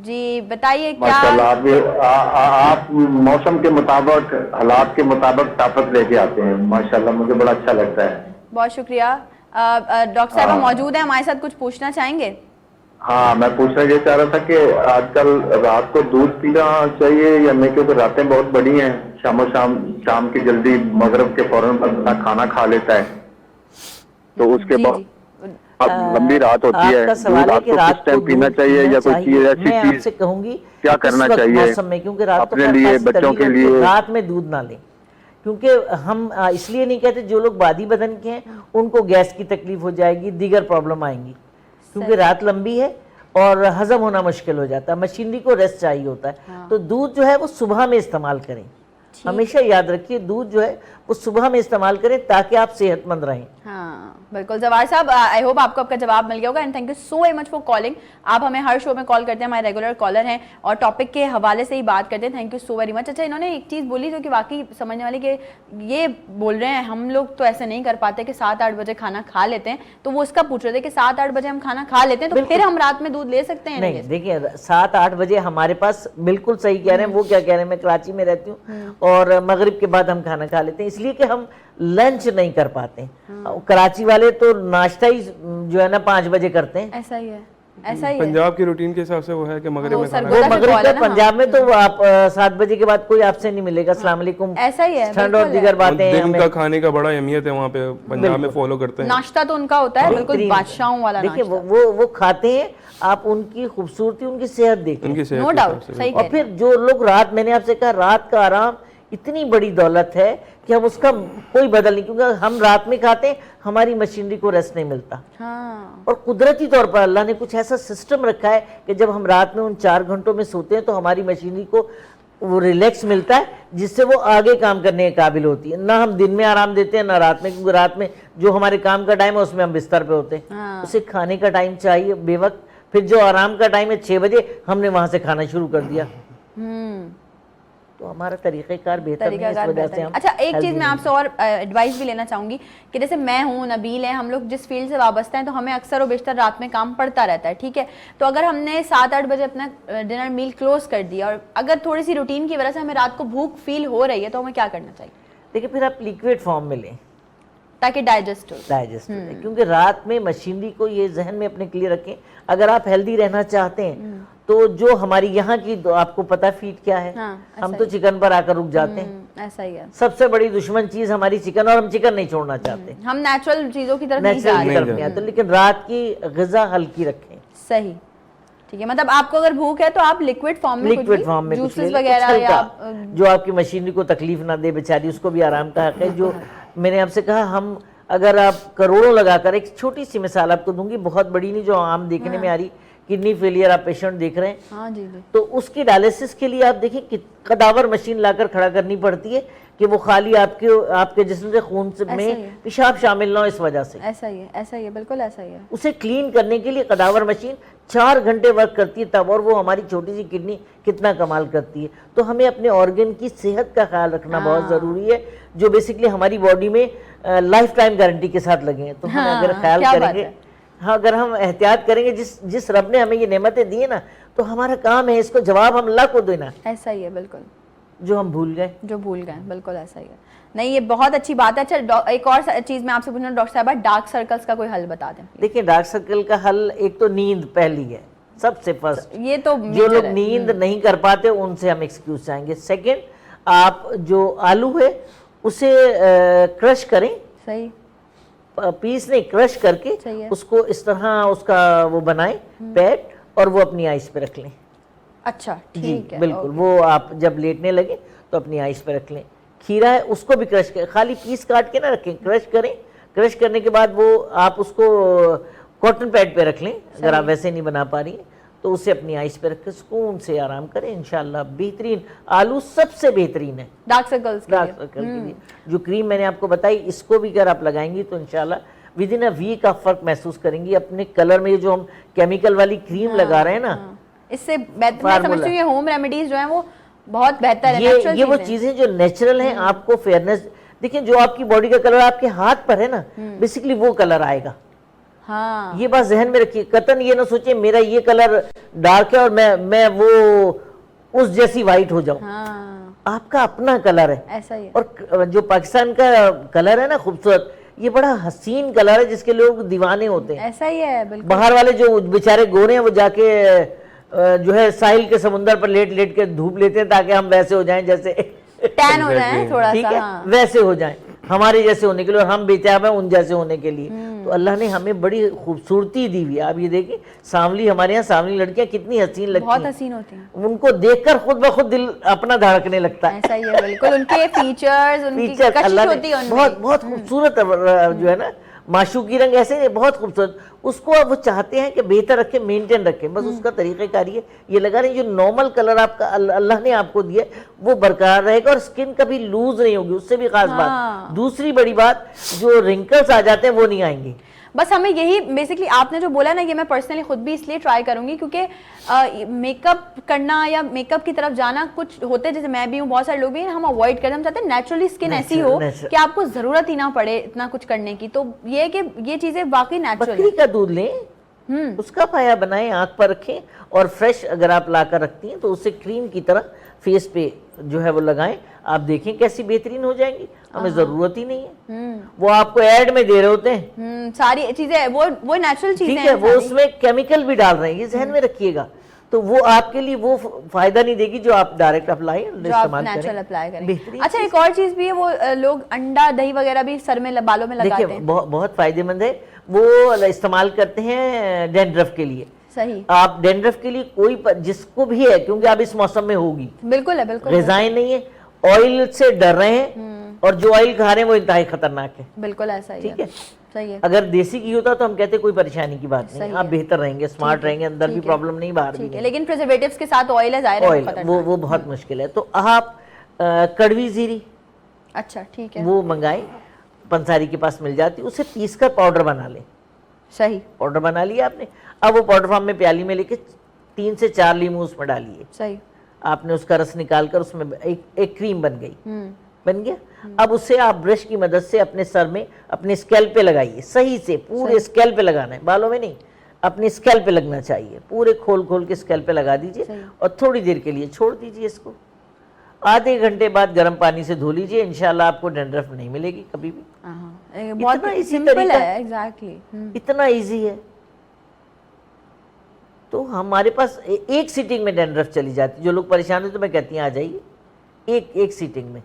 जी, बताइए क्या। माशाल्लाह। आप भी आप मौसम के मुताबिक, हालात के मुताबिक ताकत लेके आते हैं माशाल्लाह, मुझे बड़ा अच्छा लगता है। बहुत शुक्रिया। डॉक्टर साहब मौजूद है हमारे साथ, कुछ पूछना चाहेंगे? हाँ, मैं पूछना ये चाह रहा था कि आजकल रात को दूध पीना चाहिए या नहीं, क्योंकि रातें बहुत बड़ी हैं, शाम की जल्दी मगरिब के फौरन बंदा खाना खा लेता है, तो उसके बाद अब लंबी रात होती है, आपका सवाल दूध है कि आपको रात किस टाइम को पीना दूध चाहिए या कोई चाहिए। ऐसी मैं चीज आपसे कहूंगी क्या इस करना वक्त चाहिए मौसम में, क्योंकि रात को अपने खास लिए, तकलीफ बच्चों के होती है, लिए? रात में दूध ना लें, क्योंकि हम इसलिए नहीं कहते, जो लोग बादी बदन के हैं उनको गैस की तकलीफ हो जाएगी, दीगर प्रॉब्लम आएंगी, क्योंकि रात लंबी है और हजम होना मुश्किल हो जाता है, मशीनरी को रेस्ट चाहिए होता है। तो दूध जो है वो सुबह में इस्तेमाल करें, हमेशा याद रखिए दूध जो है वो सुबह में इस्तेमाल करें ताकि आप सेहतमंद रहें। हाँ बिल्कुल जवार साहब, आई होप आपको आपका जवाब मिल गया होगा and thank you so very much for calling. आप हमें हर शो में कॉल करते हैं, हमारे रेगुलर कॉलर हैं और टॉपिक के हवाले से ही बात करते हैं। Thank you so very much. अच्छा, इन्होंने एक चीज़ बोली जो कि वाकई समझने वाली, कि ये बोल रहे हैं हम लोग तो ऐसे नहीं कर पाते कि 7-8 बजे खाना खा लेते हैं, तो वो उसका पूछ रहे थे कि 7-8 बजे हम खाना खा लेते हैं तो फिर हम रात में दूध ले सकते हैं? नहीं, देखिए 7-8 बजे हमारे पास, बिल्कुल सही कह रहे हैं, वो क्या कह रहे हैं, मैं कराची में रहती हूँ और मगरिब के बाद हम खाना खा लेते हैं, इसलिए कि हम लंच नहीं कर पाते। कराची वाले तो नाश्ता ही जो है ना 5 बजे करते हैं। ऐसा ही है, ऐसा ही है। पंजाब की रूटीन के हिसाब से वो है कि मगरिब में खाना। वो मगरिब में, पंजाब में तो आप 7 बजे के बाद कोई आपसे नहीं मिलेगा, अस्सलाम वालेकुम, ऐसा ही है, ठंड और दीगर बातें हैं। दिन का खाने का बड़ा अहमियत है वहाँ पे, पंजाब में फॉलो करते हैं। नाश्ता तो उनका होता है बिल्कुल बादशाहों वाला देखिए नाश्ता। वो खाते हैं, आप उनकी खूबसूरती, उनकी सेहत देखिए, उनकी सेहत नो के डाउट, हिसाब से। सही और फिर जो लोग रात, मैंने आपसे कहा रात का आराम इतनी बड़ी दौलत है कि हम उसका कोई बदल नहीं, क्योंकि हम रात में खाते हैं, हमारी मशीनरी को रेस्ट नहीं मिलता। हाँ और कुदरती तौर पर अल्लाह ने कुछ ऐसा सिस्टम रखा है कि जब हम रात में उन 4 घंटों में सोते हैं तो हमारी मशीनरी को वो रिलैक्स मिलता है, जिससे वो आगे काम करने के काबिल होती है। ना हम दिन में आराम देते हैं ना रात में, क्योंकि रात में जो हमारे काम का टाइम है उसमें हम बिस्तर पे होते हैं। हाँ। उसे खाने का टाइम चाहिए बेवक्त, फिर जो आराम का टाइम है 6 बजे, हमने वहां से खाना शुरू कर दिया, तो हमारा तरीक़ेकार बेहतर नहीं है, इस वजह से हम। अच्छा, एक चीज़ मैं आपसे और एडवाइस भी लेना चाहूँगी कि जैसे मैं हूँ, नबील है, हम लोग जिस फील्ड से वाबस्ता हैं तो हमें अक्सर और बेशतर रात में काम पड़ता रहता है, ठीक है। तो अगर हमने 7-8 बजे अपना डिनर मील क्लोज कर दिया और अगर थोड़ी सी रूटीन की वजह से हमें रात को भूख फील हो रही है तो हमें क्या करना चाहिए? देखिए, फिर आप लिक्विड फॉर्म में लें ताकि डाइजेस्ट हो क्योंकि रात में मशीनरी को ये जहन में अपने क्लियर रखें, अगर आप हेल्दी रहना चाहते हैं तो जो हमारी यहाँ की, आपको पता है फीड क्या है? हाँ, हम तो चिकन पर आकर रुक जाते हैं। ऐसा ही है, सबसे बड़ी दुश्मन चीज हमारी चिकन, और हम चिकन नहीं छोड़ना चाहते, हम नेचुरल चीजों की तरफ नहीं जा नेचुरल की रहे। तरफ नहीं आते। लेकिन रात की ग़िज़ा हल्की रखें। सही, ठीक है। मतलब आपको अगर भूख है तो आप लिक्विड फॉर्म में, लिक्विड फॉर्म में कुछ ले जूसेस लें, वगैरह कुछ या हल्का, जो आपकी मशीनरी को तकलीफ ना दे, बेचारी उसको भी आराम का हक है। जो मैंने आपसे कहा, हम अगर आप करोड़ों लगाकर, एक छोटी सी मिसाल आपको दूंगी, बहुत बड़ी नहीं, जो आम देखने में आ रही, किडनी फेलियर आप पेशेंट देख रहे हैं, हाँ जी जी, तो उसकी डायलिसिस के लिए आप देखिए कि कदावर मशीन लाकर खड़ा करनी पड़ती है कि वो खाली आपके जिस्म से खून से में पेशाब शामिल ना हो, इस वजह से। ऐसा ही है, ऐसा ही है, बिल्कुल ऐसा ही है। उसे क्लीन करने के लिए कदावर मशीन 4 घंटे वर्क करती है तब, और वो हमारी छोटी सी किडनी कितना कमाल करती है। तो हमें अपने ऑर्गन की सेहत का ख्याल रखना बहुत ज़रूरी है, जो बेसिकली हमारी बॉडी में लाइफ टाइम गारंटी के साथ लगे हैं। तो हम अगर ख्याल करेंगे, हाँ, अगर हम एहतियात करेंगे, जिस रब ने हमें ये नेमतें दी है ना, तो हमारा काम है इसको जवाब हम अल्लाह को देना। ऐसा ही है, बिल्कुल, जो हम भूल गए, बिल्कुल ऐसा ही है। नहीं, ये बहुत अच्छी बात है। अच्छा, एक और चीज मैं आपसे पूछना, डॉक्टर साहब, डार्क सर्कल्स का कोई हल बता दें। देखिए, डार्क सर्कल का हल एक तो नींद पहली है, सबसे फर्स्ट। ये तो जो लोग नींद नहीं कर पाते उनसे हम एक्सक्यूज चाहेंगे। सेकंड, आप जो आलू है उसे क्रश करें, सही, पीस नहीं, क्रश करके उसको इस तरह उसका वो बनाएं पैड, और वो अपनी आइस पे रख लें। अच्छा, ठीक है, बिल्कुल। वो आप जब लेटने लगे तो अपनी आइस पे रख लें। खीरा है उसको भी क्रश करें, खाली पीस काट के ना रखें, क्रश करें। क्रश करने के बाद वो आप उसको कॉटन पैड पे रख लें अगर आप वैसे नहीं बना पा रही हैं तो उसे अपनी आइस पे रख के सुकून से आराम करें, इंशाल्लाह बेहतरीन। आलू सबसे बेहतरीन है डार्क सर्कल्स के डार्क लिए। सर्कल के लिए। जो क्रीम मैंने आपको बताई इसको भी अगर आप लगाएंगी तो इंशाल्लाह विद इन अ वीक आप फर्क महसूस करेंगी अपने कलर में। जो हम केमिकल वाली क्रीम लगा रहे हैं ना, इससे बेहतर मैं समझती हूँ ये होम रेमेडीज जो है वो बहुत बेहतर है, ये natural वो चीजें। चीजें जो नेचुरल हैं आपको फेयरनेस। देखिए जो आपकी बॉडी का कलर आपके हाथ पर है ना, बेसिकली वो कलर आएगा। हाँ ये बात जहन में रखिए, कतन ये ना सोचिए मेरा ये कलर डार्क है और मैं वो उस जैसी वाइट हो जाऊं। हाँ आपका अपना कलर है। ऐसा ही है। और जो पाकिस्तान का कलर है ना खूबसूरत, ये बड़ा हसीन कलर है जिसके लोग दीवाने होते हैं। ऐसा ही है बिल्कुल। बाहर वाले जो बेचारे गोरे हैं वो जाके जो है साहिल के समुंदर पर लेट लेट के धूप लेते हैं ताकि हम वैसे हो जाएं जैसे टैन हो जाए थोड़ा ठीक सा। है, हाँ। वैसे हो जाएं हमारे जैसे होने के लिए, और हम बेताब हैं उन जैसे होने के लिए। तो अल्लाह ने हमें बड़ी खूबसूरती दी हुई है। आप ये देखिए सांवली, हमारे यहाँ सांवली लड़कियां कितनी हसीन लगती बहुत हैं, हसीन होती हैं। उनको देखकर खुद ब खुद दिल अपना धड़कने लगता है। ऐसा ही है बिल्कुल। उनके फीचर्स, उनकी फीचर कशिश अल्लाह होती है ने उनमें। बहुत बहुत खूबसूरत जो है ना माशूकी रंग ऐसे नहीं, बहुत खूबसूरत। उसको अब वो चाहते हैं कि बेहतर रखें, मेंटेन रखें, बस उसका तरीक़ेकार ये लगा रहे जो नॉर्मल कलर आपका अल्लाह ने आपको दिया वो बरकरार रहेगा और स्किन कभी लूज नहीं होगी। उससे भी खास बात, दूसरी बड़ी बात, जो रिंकल्स आ जाते हैं वो नहीं आएंगे। बस हमें यही बेसिकली आपने जो बोला ना, ये मैं पर्सनली खुद भी इसलिए ट्राई करूंगी क्योंकि मेकअप करना या मेकअप की तरफ जाना, कुछ होते हैं जैसे मैं भी हूँ, बहुत सारे लोग भी हैं, हम अवॉइड करते हैं। हम चाहते हैं नेचुरली स्किन ऐसी हो कि आपको जरूरत ही ना पड़े इतना कुछ करने की। तो ये है कि ये चीजें वाकई नेचुरल बकरी का दूध लें, उसका पाया बनाएं, आंख पर रखें और फ्रेश अगर आप ला कर रखती हैं तो उसे क्रीम की तरह फेस पे जो है वो लगाएं। आप देखें कैसी बेहतरीन हो जाएंगी। हमें जरूरत ही नहीं है, वो आपको ऐड में दे रहे होते हैं सारी चीजें, वो नेचुरल चीजें ठीक हैं है, वो सारी। उसमें केमिकल भी डाल रहे हैं, ये जहन में रखिएगा। तो वो आपके लिए वो फायदा नहीं देगी जो आप डायरेक्ट अप्लाई जो आप नेचुरल अप्लाई करें। बेहतरीन अच्छा एक और चीज भी है, वो लोग अंडा दही वगैरह भी सर में बालों में लगाते देखिए हैं। बहुत फायदेमंद है। वो इस्तेमाल करते हैं डैंड्रफ के लिए। सही, आप डैंड्रफ के लिए जिसको भी है, क्योंकि आप इस मौसम में होगी, बिल्कुल है बिल्कुल। रिजाइन नहीं है, ऑयल से डर रहे हैं और जो ऑयल खा रहे हैं वो इंतहाई खतरनाक है। बिल्कुल ऐसा ही ठीक है, सही है। अगर देसी घी होता तो हम कहते कोई परेशानी की बात नहीं, आप बेहतर रहेंगे, स्मार्ट रहेंगे, अंदर भी प्रॉब्लम नहीं, बाहर भी ठीक है, नहीं। लेकिन प्रिजर्वेटिव्स के साथ ऑयल है, जाहिर है ऑयल खतरनाक। वो बहुत मुश्किल है। तो आप कड़वी जीरी अच्छा ठीक है, वो मंगाएं, पंसारी के पास मिल जाती, उसे पीस कर पाउडर बना लें। सही, पाउडर बना लिया आपने, अब वो पाउडर फॉर्म में प्याली में लेके 3 से 4 लीमू उसमें डालिए। सही, आपने उसका रस निकाल कर उसमें एक क्रीम बन गई, बन गया। अब उसे आप ब्रश की मदद से अपने सर में, अपने स्कैल्प पे लगाइए, सही से पूरे स्कैल्प पे लगाना है, बालों में नहीं, अपने स्कैल्प पे लगना चाहिए। पूरे खोल खोल के स्कैल्प पे लगा दीजिए और थोड़ी देर के लिए छोड़ दीजिए इसको। आधे घंटे बाद गर्म पानी से धो लीजिए, इंशाल्लाह आपको डैंड्रफ नहीं मिलेगी कभी भी। बहुत इतना इजी सिंपल तरीका है, एग्जैक्टली। इतना इजी है। तो हमारे पास एक सीटिंग में डैंड्रफ चली जाती। जो लोग परेशान होते तो मैं कहती हूँ आ जाइए एक सीटिंग में।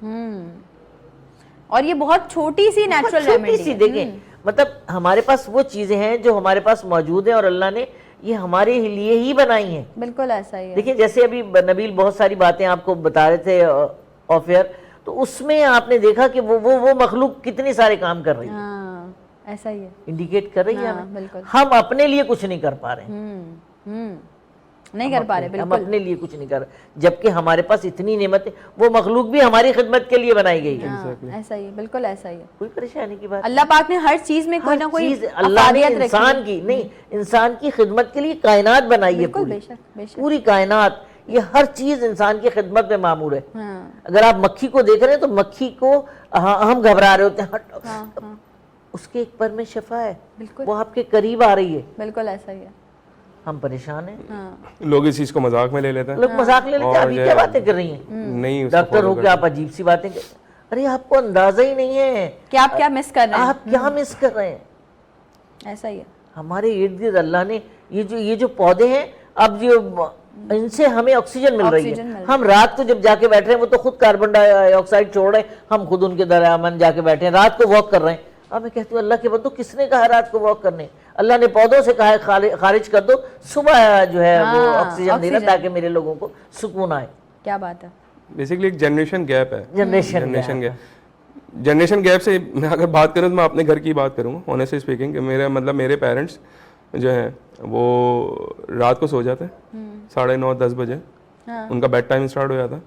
और ये बहुत छोटी सी नेचुरल छोटी रेमेडी सी है। देखें, मतलब हमारे पास वो चीजें हैं जो हमारे पास मौजूद है और अल्लाह ने ये हमारे लिए ही बनाई हैं। बिल्कुल ऐसा ही है। देखिए जैसे अभी नबील बहुत सारी बातें आपको बता रहे थे ऑफ एयर, तो उसमें आपने देखा कि वो मखलूक कितने सारे काम कर रही है, हाँ, ऐसा ही है, इंडिकेट कर रही है हाँ, हमें। बिल्कुल। हम अपने लिए कुछ नहीं कर पा रहे हैं, नहीं कर पा रहे, हम बिल्कुल अपने लिए कुछ नहीं कर रहे, जबकि हमारे पास इतनी नेमतें, वो मखलूक भी हमारी खिदमत के लिए बनाई गई है। हाँ, ऐसा ही है, बिल्कुल ऐसा ही है। कोई परेशानी की बात अल्लाह पाक ने हर चीज में कोई ना कोई चीज अल्लाह ने अफादियत रखी है। इंसान की नहीं, इंसान की खिदमत के लिए कायनात बनाई है बिल्कुल, पूरी, बेशक बेशक। पूरी कायनात, ये हर चीज इंसान की खिदमत में मामूर है। हाँ, अगर आप मक्खी को देख रहे हैं तो मक्खी को हम घबरा रहे होते हैं, हट, हाँ, हाँ, उसके एक पर में शफा है, बिल्कुल वो आपके करीब आ रही है, बिल्कुल ऐसा ही है। हम परेशान हैं। हाँ, लोग इस चीज को मजाक में ले लेते हैं। लोग मजाक ले लेते हैं, और अभी जो क्या है, बातें कर रही हैं, नहीं उसको डॉक्टर follow हो के करते। आप अजीब सी बातें कर, अरे आपको अंदाजा ही नहीं है कि आप क्या मिस कर रहे हैं। आप क्या मिस कर रहे हैं। ऐसा ही है। हमारे इर्द गिर्द अल्लाह ने ये जो पौधे हैं, अब जो इनसे हमें ऑक्सीजन मिल रही ऑक्सीजन है। मिल हम रात को जब जाके बैठ रहे हैं वो तो खुद कार्बन डाइऑक्साइड छोड़ रहे हैं, हम खुद उनके दरमियान जाके बैठे हैं, रात को वॉक कर रहे हैं। अब मैं कहती हूँ अल्लाह के बंदो, किसने कहा रात को वॉक करने? अल्लाह ने पौधों से कहा है खारिज कर दो, सुबह जो है वो हाँ, ऑक्सीजन देना ऑक्सीजन। ताकि मेरे लोगों को सुकून आए। क्या बात है। बेसिकली एक जनरेशन गैप है। जनरेशन जनरेशन गैप से मैं अगर बात करूँ तो मैं अपने घर की बात करूँगा, ऑनेस्टली स्पीकिंग। मेरा मतलब मेरे पेरेंट्स जो है वो रात को सो जाते हैं 9:30-10 बजे, उनका बेड टाइम स्टार्ट हो जाता है,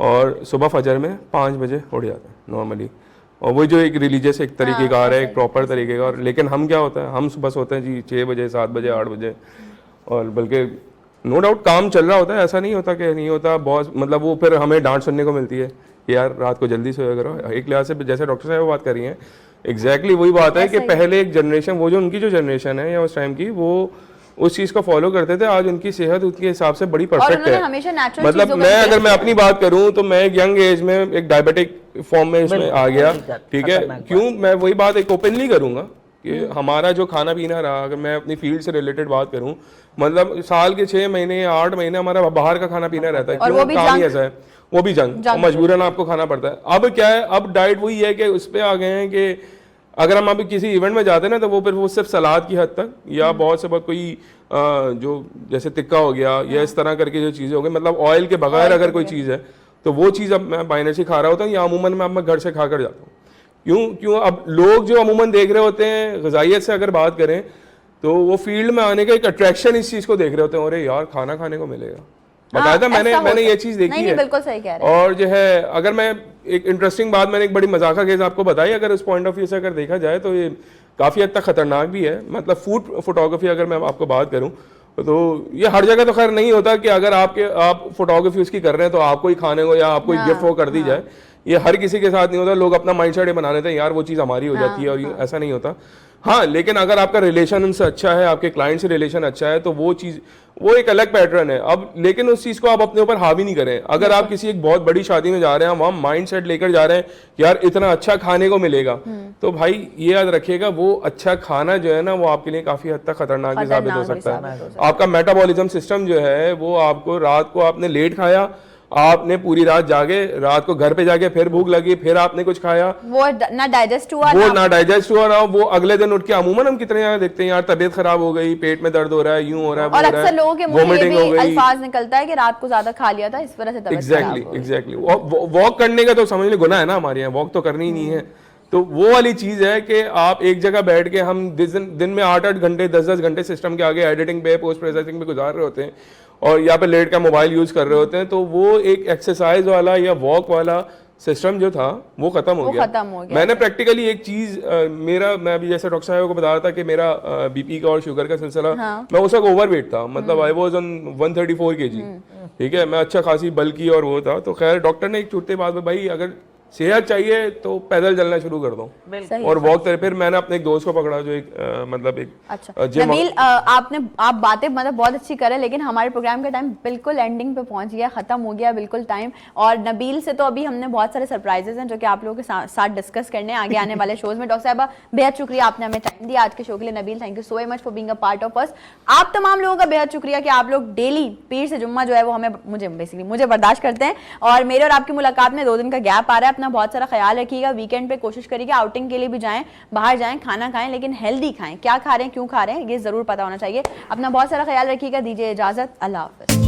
और सुबह फजर में 5 बजे उठ जाते हैं नॉर्मली। और वो जो एक रिलीजियस एक तरीके का है, एक प्रॉपर तरीके का। और लेकिन हम क्या होता है, हम सुबह सोते हैं जी 6 बजे, 7 बजे, 8 बजे, और बल्कि नो डाउट काम चल रहा होता है, ऐसा नहीं होता कि नहीं होता। बहुत मतलब वो फिर हमें डांट सुनने को मिलती है कि यार रात को जल्दी सोया करो। एक लिहाज से जैसे डॉक्टर साहब बात कर रही हैं, एग्जैक्टली वही बात है कि पहले एक जनरेशन, वो जो उनकी जो जनरेशन है या उस टाइम की, वो उस चीज को फॉलो करते थे। आज उनकी सेहत उनके हिसाब से बड़ी परफेक्ट है। मतलब अगर मैं अपनी बात करूं तो मैं एक यंग एज में एक डायबिटिक फॉर्म में इसमें आ गया, ठीक है। क्यों, मैं वही बात एक ओपनली करूंगा कि हमारा जो खाना पीना रहा, अगर मैं अपनी फील्ड से रिलेटेड बात करूं, मतलब साल के 6 महीने या 8 महीने हमारा बाहर का खाना पीना रहता है। क्यों, काम ही ऐसा है, वो भी जंक, मजबूरन आपको खाना पड़ता है। अब क्या है, अब डाइट वही है कि उस पर आ गए हैं कि अगर हम अभी किसी इवेंट में जाते हैं ना, तो वो फिर वो सिर्फ सलाद की हद तक या बहुत से बहुत कोई जो जैसे टिक्का हो गया या इस तरह करके जो चीज़ें हो गई, मतलब ऑयल के बगैर अगर कोई चीज़ है तो वो चीज़ अब मैं बाइनर से खा रहा होता हूँ, या अमूमन मैं घर से खा कर जाता हूँ। क्यों अब लोग जो अमूमन देख रहे होते हैं, ग़िज़ाइयत से अगर बात करें तो वो फील्ड में आने का एक अट्रैक्शन इस चीज़ को देख रहे होते हैं, अरे यार खाना खाने को मिलेगा। बताया मैंने ये चीज़ देखी है। बिल्कुल सही कह रहे हैं। और जो है, अगर मैं एक इंटरेस्टिंग बात, मैंने एक बड़ी मजाका केस आपको बताई, अगर उस पॉइंट ऑफ व्यू से अगर देखा जाए तो ये काफ़ी हद तक खतरनाक भी है। मतलब फूड फोटोग्राफी अगर मैं आपको बात करूं तो ये हर जगह तो खैर नहीं होता कि अगर आप फोटोग्राफी उसकी कर रहे हैं तो आपको ही खाने को या आपको ही गिफ्ट वो कर दी जाए। ये हर किसी के साथ नहीं होता। लोग अपना माइंडसेट बना लेते हैं यार वो चीज़ हमारी हो जाती है, और ऐसा नहीं होता। हाँ, लेकिन अगर आपका रिलेशन उनसे अच्छा है, आपके क्लाइंट से रिलेशन अच्छा है, तो वो चीज़ वो एक अलग पैटर्न है। अब लेकिन उस चीज़ को आप अपने ऊपर हावी नहीं करें। अगर आप किसी एक बहुत बड़ी शादी में जा रहे हैं, वहाँ माइंड सेट लेकर जा रहे हैं यार इतना अच्छा खाने को मिलेगा, तो भाई ये याद रखिएगा वो अच्छा खाना जो है ना, वो आपके लिए काफ़ी हद तक खतरनाक भी साबित हो सकता है। आपका मेटाबॉलिज्म सिस्टम जो है वो आपको, रात को आपने लेट खाया, आपने पूरी रात जागे, रात को घर पे जाके फिर भूख लगी, फिर आपने कुछ खाया, वो ना डाइजेस्ट हुआ ना वो अगले दिन उठ के अमूमन हम कितने यहाँ देखते हैं यार तबीयत खराब हो गई, पेट में दर्द हो रहा है, यूं हो रहा है, और अक्सर लोगों के मुंह से ये भी अल्फाज निकलता है कि रात को ज्यादा खा लिया था इस वजह से तबीयत खराब हो गई। एग्जैक्टली। वॉक करने का तो समझ लो गुनाह है ना हमारे यहाँ, वॉक तो करनी ही नहीं है। तो वो वाली चीज है कि आप एक जगह बैठ के, हम दिन में 8-8 घंटे 10-10 घंटे सिस्टम के आगे एडिटिंग पे, पोस्ट प्रोसेसिंग पे गुजार रहे होते हैं, और यहाँ पे लेट का मोबाइल यूज कर रहे होते हैं, तो वो एक एक्सरसाइज वाला या वॉक वाला सिस्टम जो था वो खत्म हो गया। मैंने प्रैक्टिकली एक चीज मैं अभी जैसे डॉक्टर साहब को बता रहा था कि मेरा बीपी का और शुगर का सिलसिला, मैं उस वक्त ओवरवेट था, मतलब आई वाज ऑन 134 kg, ठीक है, मैं अच्छा खासी बल्कि और वो था। तो खैर डॉक्टर ने एक छूटते बात में, भाई अगर सेहत चाहिए तो पैदल चलना शुरू कर दो और वॉक करें। फिर मैंने अपने एक दोस्त को पकड़ा जो एक मतलब एक नबील, आप बातें मतलब बहुत अच्छी करें, लेकिन हमारे प्रोग्राम का टाइम बिल्कुल एंडिंग पे पहुंच गया, खत्म हो गया बिल्कुल टाइम। और नबील से तो अभी हमने बहुत सारे सरप्राइजेस हैं जो कि आप लोगों के साथ डिस्कस करने आगे आने वाले शोज में। डॉक्टर साहबा बेहद शुक्रिया, आपने हमें टाइम दिया आज के शो के लिए। Nabeel, thank you so much for being a part of us. आप तमाम लोगों का बेहद शुक्रिया कि आप लोग डेली पीर से जुम्मा जो है वो हमें मुझे बर्दाश्त करते हैं। और मेरे और आपकी मुलाकात में 2 दिन का गैप आ रहा है। अपना बहुत सारा ख्याल रखिएगा। वीकेंड पे कोशिश करिए आउटिंग के लिए भी जाएं, बाहर जाएं, खाना खाएं, लेकिन हेल्दी खाएं। क्या खा रहे हैं, क्यों खा रहे हैं, ये जरूर पता होना चाहिए। अपना बहुत सारा ख्याल रखिएगा। दीजिए इजाजत, अल्लाह हाफिज।